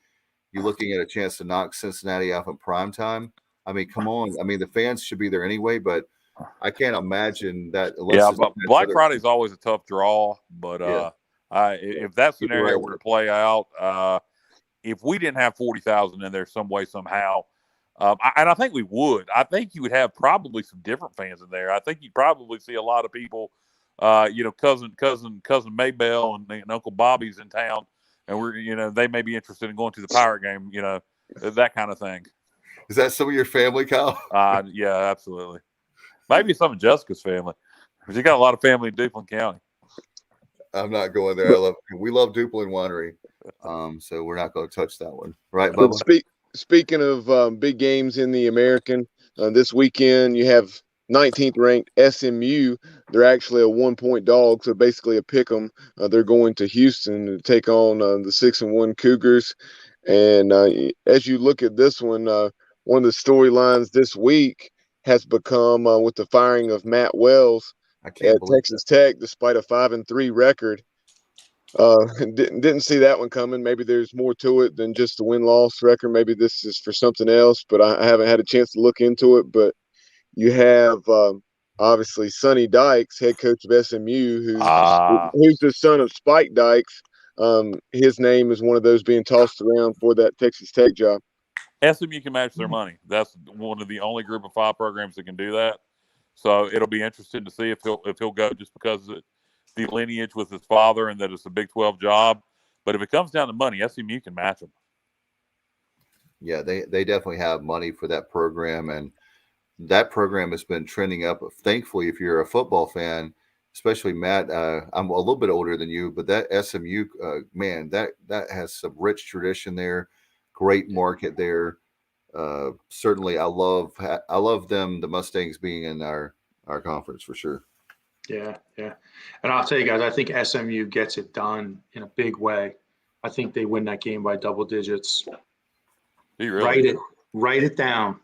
Speaker 3: you're looking at a chance to knock Cincinnati off in prime time. I mean, come on. I mean, the fans should be there anyway, but I can't imagine that.
Speaker 4: But Black Friday is always a tough draw, but if that scenario were to play out, if we didn't have 40,000 in there some way, somehow, and I think we would. I think you would have probably some different fans in there. I think you'd probably see a lot of people, cousin Maybell and Uncle Bobby's in town, and they may be interested in going to the Pirate game, that kind of thing.
Speaker 3: Is that some of your family, Kyle?
Speaker 4: Yeah, absolutely. Maybe some of Jessica's family. She got a lot of family in Duplin County.
Speaker 3: I'm not going there. We love Duplin Winery, so we're not going to touch that one, right, Bubba?
Speaker 5: Speaking of big games in the American, this weekend you have 19th ranked SMU. They're actually a 1-point dog, so basically a pick 'em. They're going to Houston to take on the 6-1 Cougars. And as you look at this one of the storylines this week has become with the firing of Matt Wells at Texas Tech, despite a 5-3 record. Didn't see that one coming. Maybe there's more to it than just the win-loss record. Maybe this is for something else, but I haven't had a chance to look into it. But you have obviously Sonny Dykes, head coach of SMU, who's the son of Spike Dykes. His name is one of those being tossed around for that Texas Tech job.
Speaker 4: SMU can match their money. That's one of the only group of 5 programs that can do that. So it'll be interesting to see if he'll go just because of the lineage with his father and that it's a Big 12 job. But if it comes down to money, SMU can match them.
Speaker 3: Yeah, they definitely have money for that program, and that program has been trending up. Thankfully, if you're a football fan, especially Matt, I'm a little bit older than you, but that SMU, man, that has some rich tradition there, great market there. Certainly, I love them, the Mustangs being in our conference for sure.
Speaker 6: Yeah. And I'll tell you guys, I think SMU gets it done in a big way. I think they win that game by double digits.
Speaker 4: Really?
Speaker 6: Write it down.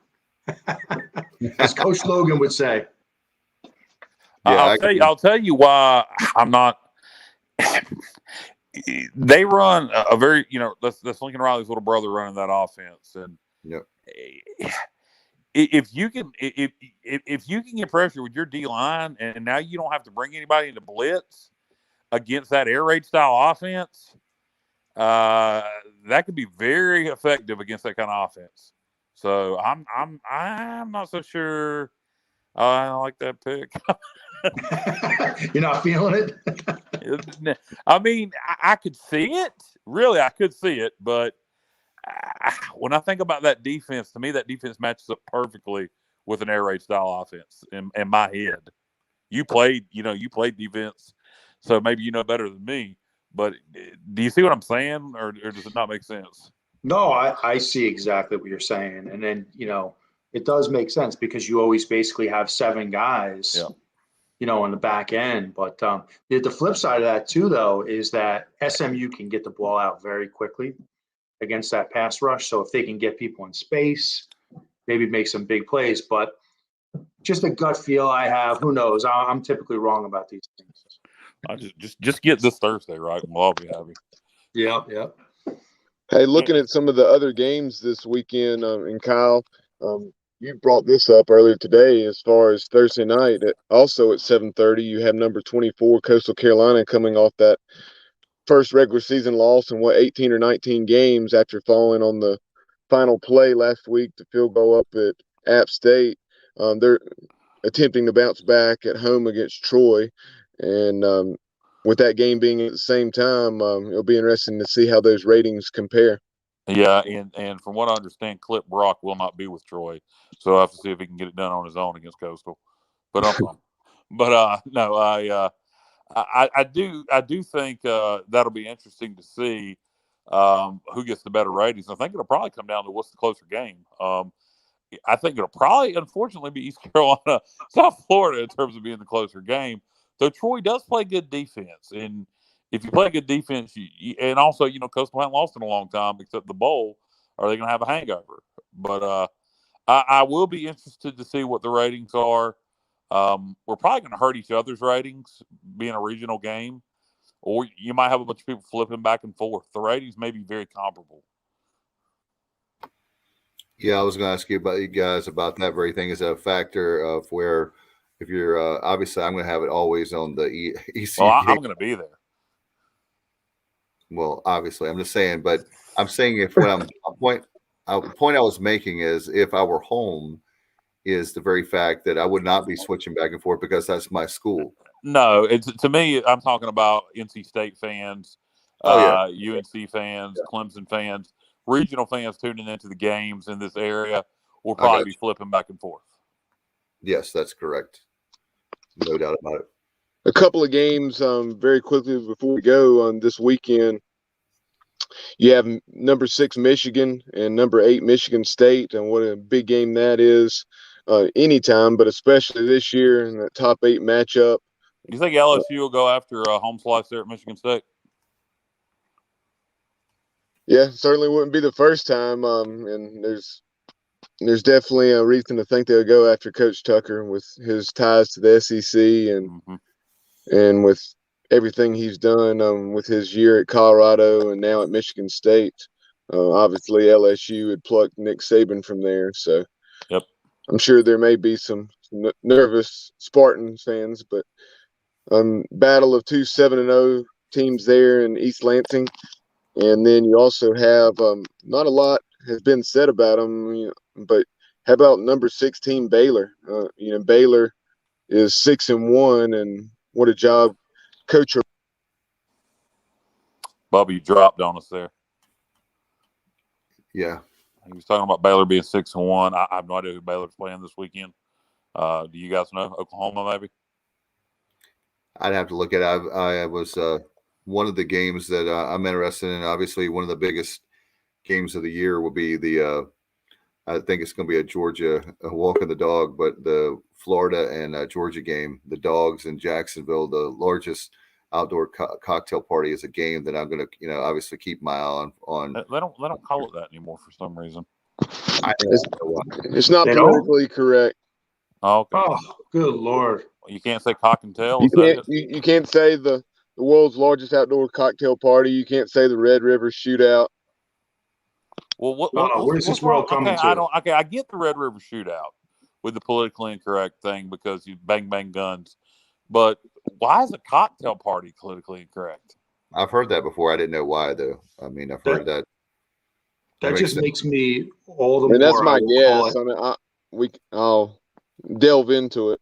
Speaker 6: As Coach Logan would say.
Speaker 4: Yeah, I'll tell you why I'm not. They run a very, that's Lincoln Riley's little brother running that offense, and if you can if you can get pressure with your D line, and now you don't have to bring anybody into blitz against that air raid style offense, that could be very effective against that kind of offense. So I'm not so sure I like that pick.
Speaker 6: You're not feeling it?
Speaker 4: I mean, I could see it. Really, I could see it. But when I think about that defense, to me, that defense matches up perfectly with an air raid style offense in my head. You played defense, so maybe you know better than me. But do you see what I'm saying, or does it not make sense?
Speaker 6: No, I see exactly what you're saying. And then, it does make sense because you always basically have 7 guys, on the back end. But the flip side of that, too, though, is that SMU can get the ball out very quickly against that pass rush. So if they can get people in space, maybe make some big plays. But just a gut feel I have, who knows? I'm typically wrong about these things.
Speaker 4: I just get this Thursday right, and we'll all be happy.
Speaker 6: Yeah.
Speaker 7: Hey, looking at some of the other games this weekend, and Kyle, you brought this up earlier today as far as Thursday night. Also at 7:30, you have number 24 Coastal Carolina coming off that first regular season loss in 18 or 19 games after falling on the final play last week, the field goal up at App State. They're attempting to bounce back at home against Troy, and with that game being at the same time, it'll be interesting to see how those ratings compare.
Speaker 4: Yeah, and from what I understand, Clip Brock will not be with Troy, so I have to see if he can get it done on his own against Coastal. But no, I do think that'll be interesting to see who gets the better ratings. I think it'll probably come down to what's the closer game. I think it'll probably, unfortunately, be East Carolina, South Florida in terms of being the closer game. Though Troy does play good defense, and if you play good defense, and also, Coastal hasn't lost in a long time except the bowl, are they going to have a hangover? But I will be interested to see what the ratings are. We're probably going to hurt each other's ratings being a regional game, or you might have a bunch of people flipping back and forth. The ratings may be very comparable.
Speaker 3: Yeah, I was going to ask you guys about that very thing. Is that a factor of where, if you're obviously, I'm going to have it always on the ECU.
Speaker 4: Well, I'm going to be there.
Speaker 3: Well, obviously, I'm just saying, but I'm saying if when the point I was making is if I were home, is the very fact that I would not be switching back and forth because that's my school.
Speaker 4: No, it's to me. I'm talking about NC State fans, UNC fans, Clemson fans, regional fans tuning into the games in this area will probably be flipping back and forth.
Speaker 3: Yes, that's correct. No doubt about it.
Speaker 7: A couple of games very quickly before we go on this weekend. You have number 6 Michigan and number 8 Michigan State, and what a big game that is anytime, but especially this year in the top 8 matchup.
Speaker 4: You think LSU will go after a home slice there at Michigan State?
Speaker 7: Yeah, certainly wouldn't be the first time, and there's definitely a reason to think they'll go after Coach Tucker with his ties to the SEC and with everything he's done with his year at Colorado and now at Michigan State. Obviously, LSU had plucked Nick Saban from there, so I'm sure there may be some nervous Spartans fans, but battle of 2 7-0 teams there in East Lansing. And then you also have not a lot has been said about them, but how about number 16 Baylor? Baylor is 6-1, and what a job Coach.
Speaker 4: Bubby, you dropped on us there.
Speaker 3: Yeah,
Speaker 4: he was talking about Baylor being 6-1. I have no idea who Baylor's playing this weekend. Do you guys know? Oklahoma, maybe?
Speaker 3: I'd have to look at it. I was one of the games that I'm interested in. Obviously, one of the biggest games of the year will be I think it's going to be a Georgia walking the dog, but the Florida and Georgia game, the Dogs in Jacksonville, the largest outdoor cocktail party, is a game that I'm going to, obviously keep my eye on.
Speaker 4: They don't call it that anymore for some reason.
Speaker 7: It's not politically correct.
Speaker 4: Oh, okay.
Speaker 6: Oh, good Lord.
Speaker 4: You can't say cock and tail?
Speaker 7: You can't say the world's largest outdoor cocktail party. You can't say the Red River Shootout.
Speaker 4: Well,
Speaker 6: where's this
Speaker 4: what's
Speaker 6: world
Speaker 4: wrong?
Speaker 6: coming
Speaker 4: Okay,
Speaker 6: to?
Speaker 4: I get the Red River Shootout with the politically incorrect thing because you bang guns, but why is a cocktail party politically incorrect?
Speaker 3: I've heard that before. I didn't know why though. I mean, I've heard that.
Speaker 6: That just makes me all the
Speaker 5: I mean,
Speaker 6: more.
Speaker 5: that's my
Speaker 6: I will call
Speaker 5: guess.
Speaker 6: it,
Speaker 5: I mean, I'll delve into it.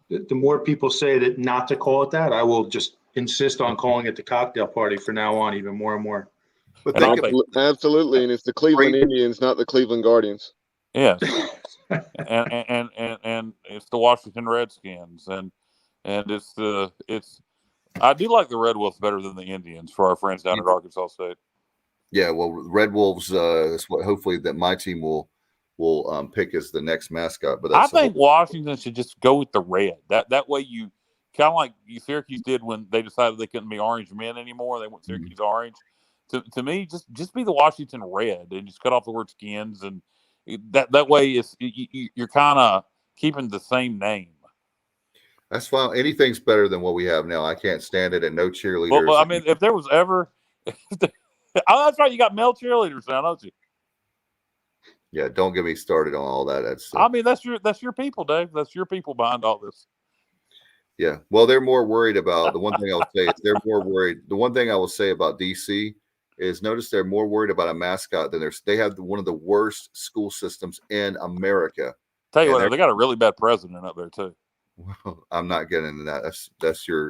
Speaker 6: the more people say that not to call it that, I will just insist on calling it the cocktail party from now on, even more and more.
Speaker 3: But
Speaker 4: And I'll
Speaker 3: think
Speaker 4: take,
Speaker 5: Absolutely, and it's the Cleveland Indians, not the Cleveland Guardians.
Speaker 4: yes, and it's the Washington Redskins, and it's. I do like the Red Wolves better than the Indians for our friends down at Arkansas State.
Speaker 3: Yeah, well, Red Wolves is what hopefully that my team will pick as the next mascot. But
Speaker 4: I
Speaker 3: that's
Speaker 4: think Washington should just go with the red. That way you kind of like Syracuse did when they decided they couldn't be Orange Men anymore. They went Syracuse Orange. To me, just be the Washington Red and just cut off the word skins, and that way you're kind of keeping the same name.
Speaker 3: That's fine. Anything's better than what we have now. I can't stand it, and no cheerleaders.
Speaker 4: Well, I mean, if there was ever, oh, that's right, you got male cheerleaders now, don't you?
Speaker 3: Yeah, don't get me started on all that.
Speaker 4: I mean, that's your people, Dave. That's your people behind all this.
Speaker 3: Yeah. Well, they're more worried about the one thing I'll say is they're more worried. The one thing I will say about DC is notice they're more worried about a mascot than they have one of the worst school systems in America.
Speaker 4: Tell you what, they got a really bad president up there too.
Speaker 3: Well, I'm not getting into that. That's your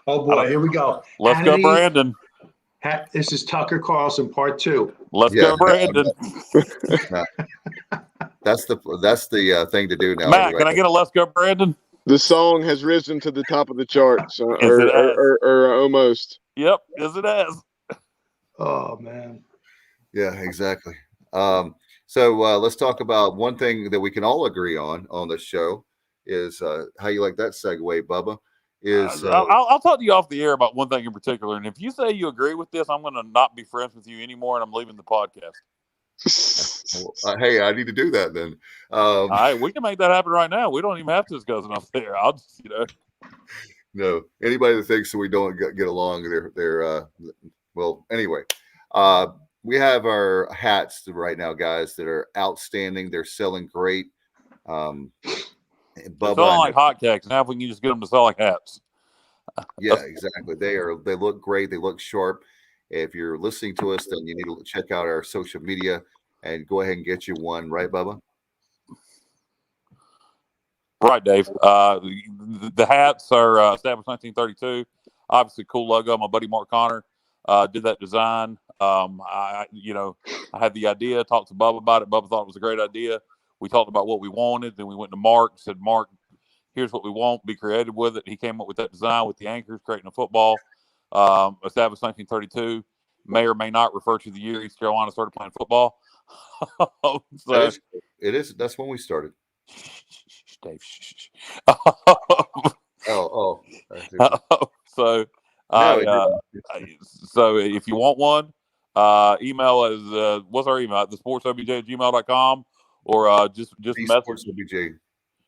Speaker 6: Oh boy, here we go.
Speaker 4: Let's go, Brandon.
Speaker 6: This is Tucker Carlson part 2.
Speaker 4: Let's go, Brandon.
Speaker 3: That's the thing to do now.
Speaker 4: Matt, can I get a let's go, Brandon?
Speaker 5: The song has risen to the top of the charts,
Speaker 4: Yes,
Speaker 5: or almost.
Speaker 4: Yep, yes it has.
Speaker 6: Oh man.
Speaker 3: Yeah, exactly. So let's talk about one thing that we can all agree on this show is how you like that segue, Bubba.
Speaker 4: I'll talk to you off the air about one thing in particular, and if you say you agree with this, I'm going to not be friends with you anymore, and I'm leaving the podcast.
Speaker 3: Hey, I need to do that then.
Speaker 4: All right, we can make that happen right now. We don't even have to discuss it off the air. I'll just,
Speaker 3: No, anybody that thinks that we don't get along, they're well. Anyway, we have our hats right now, guys, that are outstanding. They're selling great.
Speaker 4: Bubba, selling like hotcakes. Now, if we can just get them to sell like hats.
Speaker 3: Yeah, exactly. They look great. They look sharp. If you're listening to us, then you need to check out our social media and go ahead and get you one, right, Bubba?
Speaker 4: Right, Dave. The hats are established 1932. Obviously, cool logo. My buddy Mark Connor did that design. I had the idea, talked to Bubba about it. Bubba thought it was a great idea. We talked about what we wanted. Then we went to Mark, said, Mark, here's what we want. Be creative with it. He came up with that design with the anchors, creating a football. Established 1932. May or may not refer to the year East Carolina started playing football.
Speaker 3: So, it is. That's when we started.
Speaker 4: Dave. So if you want one, email us. What's our email? thesportsobj@gmail.com, or just message
Speaker 3: OBJ.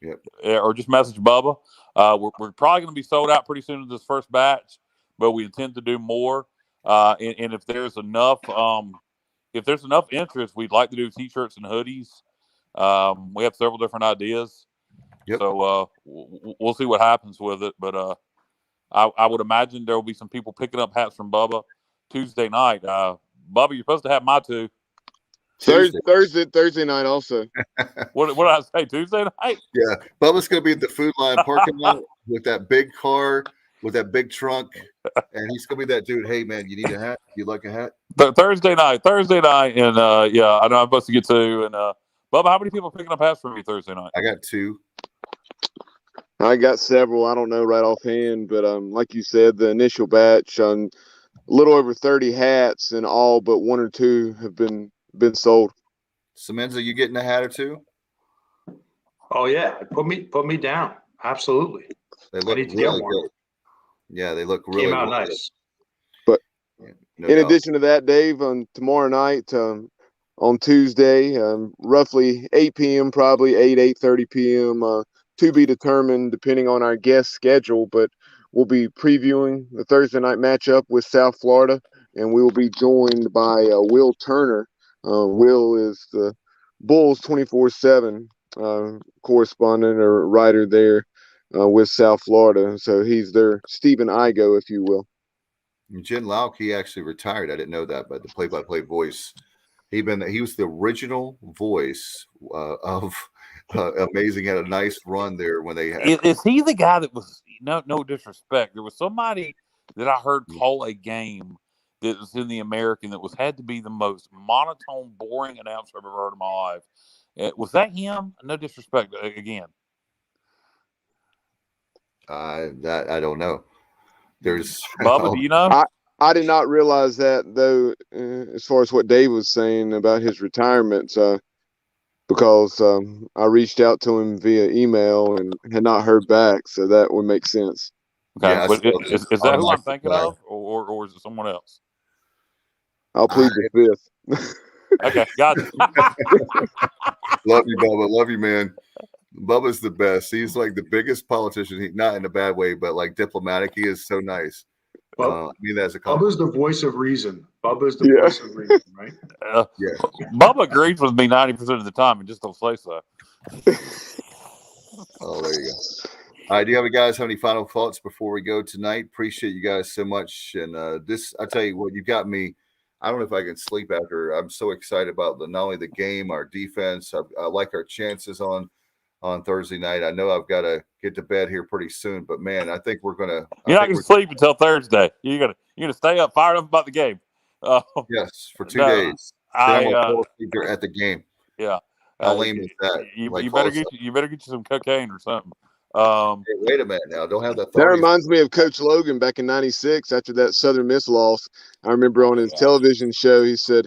Speaker 3: Yep.
Speaker 4: Or just message Bubba. We're probably going to be sold out pretty soon in this first batch, but we intend to do more. And if there's enough interest, we'd like to do T-shirts and hoodies. We have several different ideas.
Speaker 3: Yep.
Speaker 4: So we'll see what happens with it. But I would imagine there will be some people picking up hats from Bubba Tuesday night. Bubba, you're supposed to have my two.
Speaker 5: Thursday night also.
Speaker 4: What did I say? Tuesday night?
Speaker 3: Yeah. Bubba's going to be at the Food Line parking lot with that big car, with that big trunk. And he's going to be that dude. Hey, man, you need a hat? You like a hat?
Speaker 4: Thursday night. And yeah, I know I'm supposed to get two. And Bubba, how many people are picking up hats from me Thursday night?
Speaker 3: I got two.
Speaker 5: I got several. I don't know right offhand, but like you said, the initial batch, a little over 30 hats, and all but one or two have been sold.
Speaker 3: Semenza, you getting a hat or two?
Speaker 6: Oh yeah, put me down. Absolutely.
Speaker 3: They look really good. Yeah, they look really
Speaker 6: came out
Speaker 3: good.
Speaker 6: nice.
Speaker 5: But
Speaker 3: no
Speaker 5: in
Speaker 3: doubt.
Speaker 5: addition to that, Dave, on tomorrow night, on Tuesday, roughly 8 p.m., probably 8:30 p.m. To be determined depending on our guest schedule, but we'll be previewing the Thursday night matchup with South Florida and we will be joined by Will Turner. Will is the Bulls 24/7 correspondent or writer there with South Florida. So he's their Stephen Igo, if you will.
Speaker 3: Jen Lauk, he actually retired. I didn't know that, but the play-by-play voice. He was the original voice of Amazing. Had a nice run there when they had.
Speaker 4: Is he the guy that was no disrespect? There was somebody that I heard call a game that was in the American that had to be the most monotone, boring announcer I've ever heard in my life. Was that him? No disrespect again.
Speaker 3: I don't know. There's
Speaker 4: Bubba, do you know?
Speaker 5: I did not realize that, though, as far as what Dave was saying about his retirement, because I reached out to him via email and had not heard back, so that would make sense.
Speaker 4: Okay,
Speaker 3: Yeah,
Speaker 4: is that who I'm thinking of, or is it someone else?
Speaker 5: I'll plead the fifth.
Speaker 4: Okay, gotcha.
Speaker 3: Love you, Bubba. Love you, man. Bubba's the best. He's like the biggest politician. Not in a bad way, but like diplomatic. He is so nice. I mean, that's a
Speaker 6: Bubba's the voice of reason. Bubba's the voice of reason, right?
Speaker 3: Yeah.
Speaker 4: Bubba agrees with me 90% of the time, and just don't say so.
Speaker 3: Oh, there you go. All right, do you have any final thoughts before we go tonight? Appreciate you guys so much. And I tell you what, you got me. I don't know if I can sleep after. I'm so excited about not only the game, our defense. I like our chances on Thursday night. I know I've got to get to bed here pretty soon, but man, I think we're gonna.
Speaker 4: You're not gonna sleep until Thursday. You're gonna stay up, fired up about the game.
Speaker 3: Yes, for 2 days. I'm at the game.
Speaker 4: Yeah,
Speaker 3: I'll aim at that.
Speaker 4: You better get you some cocaine or something.
Speaker 3: Hey, wait a minute now. Don't have that.
Speaker 5: That reminds me of Coach Logan back in '96 after that Southern Miss loss. I remember on his television show, he said,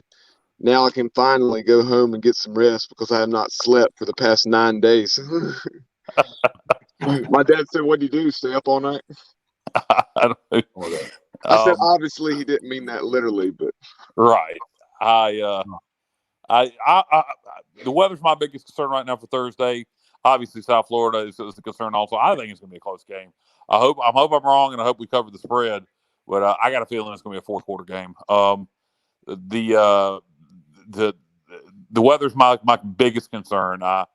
Speaker 5: "Now I can finally go home and get some rest because I have not slept for the past 9 days." My dad said, "What do you do? Stay up all night?"
Speaker 4: I don't know.
Speaker 5: I said, obviously he didn't mean that literally, but
Speaker 4: right. The weather's my biggest concern right now for Thursday. Obviously, South Florida is a concern also. I think it's going to be a close game. I hope I'm wrong, and I hope we cover the spread. But I got a feeling it's going to be a fourth quarter game. The weather's my biggest concern. I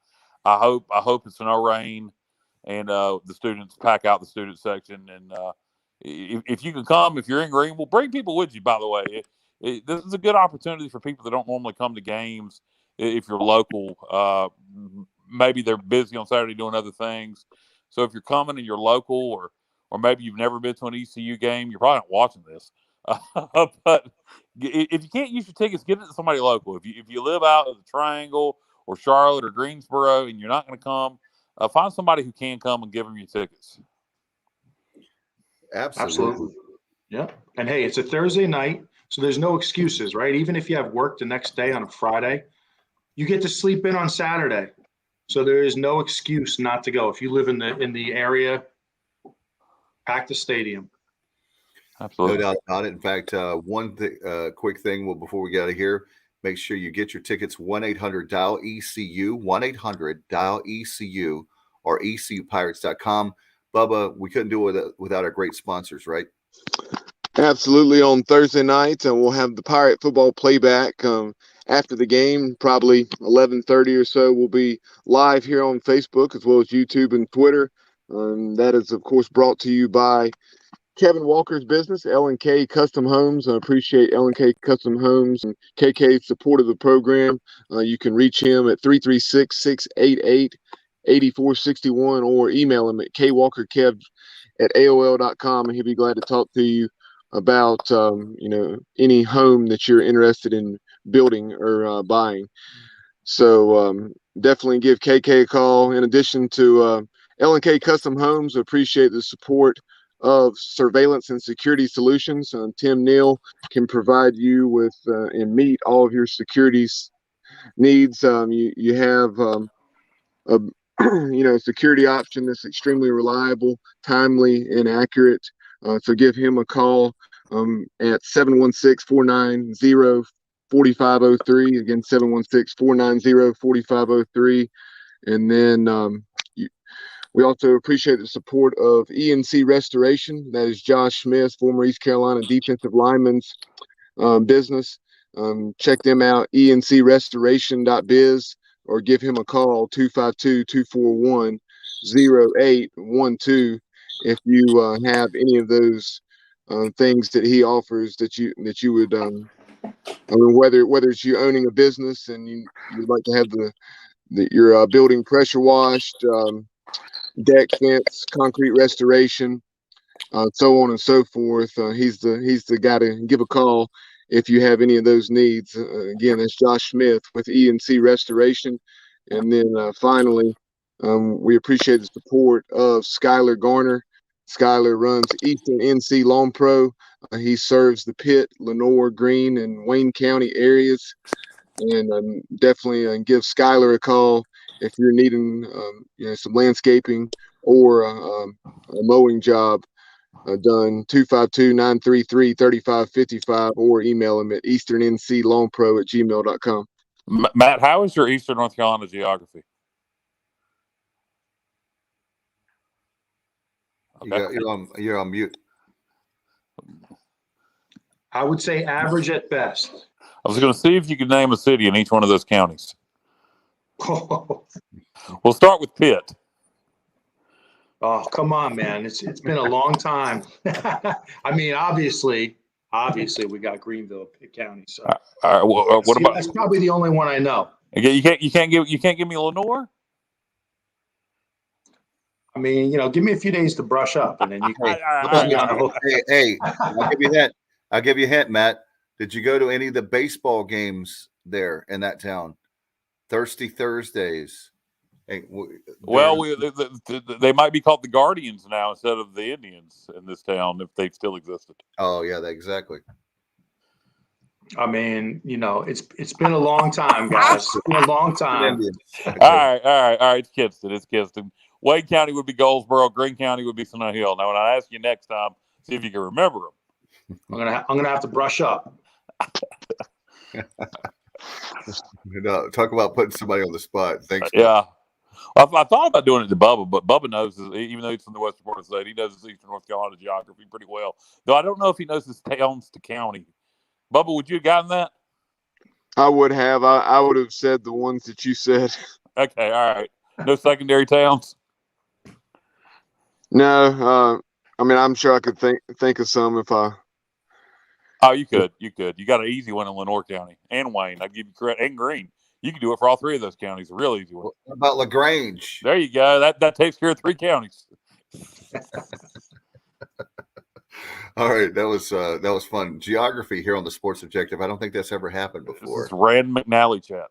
Speaker 4: hope it's no rain, and the students pack out the student section. And if you can come, if you're in Greenville, bring people with you. By the way, this is a good opportunity for people that don't normally come to games. If you're local, maybe they're busy on Saturday doing other things. So if you're coming and you're local, or maybe you've never been to an ECU game, you're probably not watching this. But if you can't use your tickets, get it to somebody local. If you live out of the Triangle or Charlotte or Greensboro and you're not going to come, find somebody who can come and give them your tickets.
Speaker 3: Absolutely.
Speaker 6: Yeah. And hey, it's a Thursday night, so there's no excuses, right? Even if you have work the next day on a Friday, you get to sleep in on Saturday. So there is no excuse not to go. If you live in the area, pack the stadium.
Speaker 4: Absolutely.
Speaker 3: No doubt about it. In fact, one quick thing before we get out of here, make sure you get your tickets 1-800-DIAL-ECU, 1-800-DIAL-ECU, or ECUPirates.com. Bubba, we couldn't do it without our great sponsors, right?
Speaker 5: Absolutely. On Thursday night, we'll have the Pirate football playback after the game, probably 11:30 or so. We'll be live here on Facebook as well as YouTube and Twitter. That is, of course, brought to you by Kevin Walker's business, L&K Custom Homes. I appreciate L&K Custom Homes and KK's support of the program. You can reach him at 336-688-8461 or email him at kwalkerkev@aol.com, and he'll be glad to talk to you about any home that you're interested in building or buying. So definitely give KK a call. In addition to L&K Custom Homes, appreciate the support of Surveillance and Security Solutions. Tim Neal can provide you with and meet all of your security needs. You have a security option that's extremely reliable, timely, and accurate. So give him a call at 716-490-4503. Again, 716-490-4503. And then we also appreciate the support of ENC Restoration. That is Josh Smith, former East Carolina defensive lineman's business. Check them out, encrestoration.biz, or give him a call, 252-241-0812, if you have any of those things that he offers that you would I mean, whether it's you owning a business and you'd like to have your building pressure washed, deck, fence, concrete restoration, so on and so forth. He's the guy to give a call if you have any of those needs. Again, that's Josh Smith with ENC Restoration. And then finally, we appreciate the support of Skylar Garner. Skylar runs Eastern NC Lawn Pro. He serves the Pitt, Lenoir, Greene, and Wayne County areas. And definitely give Skylar a call if you're needing some landscaping or a mowing job done. 252-933-3555, or email him at easternnClawnpro@gmail.com.
Speaker 4: Matt, how is your Eastern North Carolina geography? Okay.
Speaker 3: You're on mute.
Speaker 6: I would say average at best.
Speaker 4: I was going to see if you could name a city in each one of those counties. We'll start with Pitt.
Speaker 6: Oh, come on, man. It's been a long time. I mean, obviously we got Greenville, Pitt County. So
Speaker 4: all right, what about?
Speaker 6: That's probably the only one I know.
Speaker 4: You can't give me Lenore?
Speaker 6: I mean, give me a few days to brush up, and then you can.
Speaker 3: Hey, I'll give you a hint, Matt. Did you go to any of the baseball games there in that town? Thirsty Thursdays. Hey,
Speaker 4: well, they might be called the Guardians now instead of the Indians in this town if they still existed.
Speaker 3: Oh yeah, exactly.
Speaker 6: I mean, it's been a long time, guys. It's been a long time.
Speaker 3: Okay.
Speaker 4: All right. It's Kinston. Wade County would be Goldsboro. Greene County would be Snow Hill. Now, when I ask you next time, see if you can remember them.
Speaker 6: I'm gonna have to brush up.
Speaker 3: Talk about putting somebody on the spot. Thanks.
Speaker 4: Yeah. I thought about doing it to Bubba, but Bubba knows, even though he's from the western part of the state, he knows his Eastern North Carolina geography pretty well. Though I don't know if he knows his towns to county. Bubba, would you have gotten that?
Speaker 5: I would have. I would have said the ones that you said.
Speaker 4: Okay, all right. No secondary towns?
Speaker 5: No. I mean, I'm sure I could think of some if I.
Speaker 4: Oh, you could. You got an easy one in Lenoir County and Wayne. I give you credit, and Greene. You can do it for all three of those counties. A real easy one.
Speaker 3: What about LaGrange?
Speaker 4: There you go. That takes care of three counties.
Speaker 3: All right, that was fun. Geography here on the Sports Objective. I don't think that's ever happened before.
Speaker 4: This is Rand McNally chat.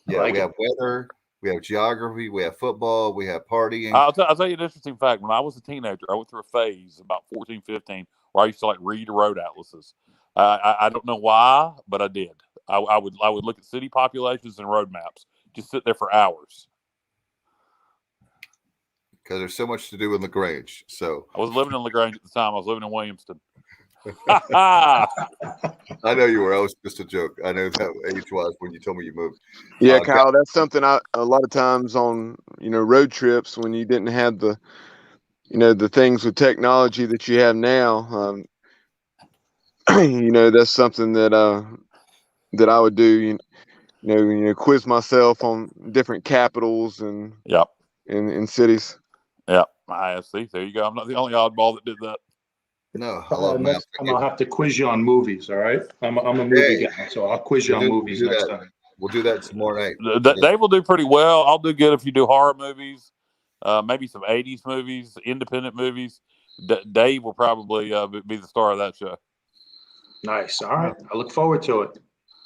Speaker 3: Yeah, we have weather, we have geography, we have football, we have partying.
Speaker 4: I'll tell you an interesting fact. When I was a teenager, I went through a phase about 14, 15, where I used to read road atlases. I don't know why, but I did. I would look at city populations and road maps. Just sit there for hours.
Speaker 3: Because there's so much to do in LaGrange. So
Speaker 4: I was living in LaGrange at the time. I was living in Williamston.
Speaker 3: I know you were. I was just a joke. I know that age-wise when you told me you moved.
Speaker 5: Yeah, Kyle, that's something a lot of times on road trips when you didn't have the things with technology that you have now. That's something that I would do. Quiz myself on different capitals and in cities.
Speaker 4: Yep. I see. There you go. I'm not the only oddball that did that.
Speaker 3: No, I love math.
Speaker 6: I'll have to quiz you on movies. All right, I'm a movie guy, so I'll quiz you on movies next time.
Speaker 3: We'll do that tomorrow night.
Speaker 4: Dave will do pretty well. I'll do good if you do horror movies, maybe some 80s movies, independent movies. Dave will probably be the star of that show.
Speaker 6: Nice. All right. I look forward to it.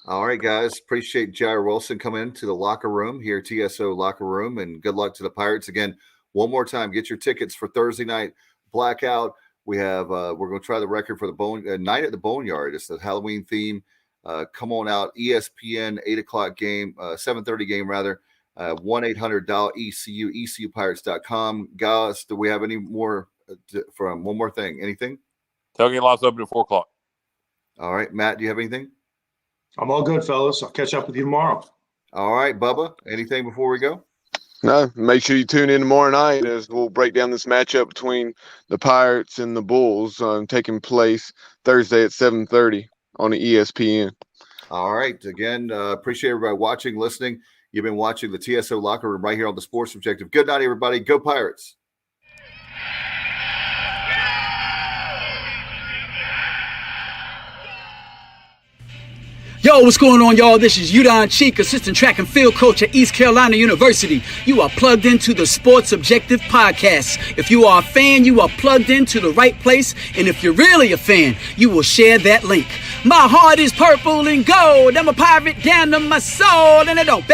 Speaker 3: All right, guys. Appreciate Jireh Wilson coming into the locker room here, TSO Locker Room, and good luck to the Pirates. Again, one more time, get your tickets for Thursday night Blackout. We have we're going to try the record for the Night at the Boneyard. It's the Halloween theme. Come on out, ESPN 8:00 game, 7:30 game rather. 1-800-ECU, ECUPirates.com. Guys, do we have any more from one more thing? Anything?
Speaker 4: Tailgate lots open at 4:00.
Speaker 3: All right, Matt, do you have anything?
Speaker 6: I'm all good, fellas. I'll catch up with you tomorrow.
Speaker 3: All right, Bubba, anything before we go?
Speaker 5: No, make sure you tune in tomorrow night as we'll break down this matchup between the Pirates and the Bulls taking place Thursday at 7:30. on the ESPN.
Speaker 3: All right. Again, appreciate everybody watching, listening. You've been watching the TSO Locker Room right here on the Sports Objective. Good night, everybody. Go Pirates.
Speaker 2: Yo, what's going on, y'all? This is Udon Cheek, assistant track and field coach at East Carolina University. You are plugged into the Sports Objective Podcast. If you are a fan, you are plugged into the right place. And if you're really a fan, you will share that link. My heart is purple and gold. I'm a pirate down to my soul. And I don't back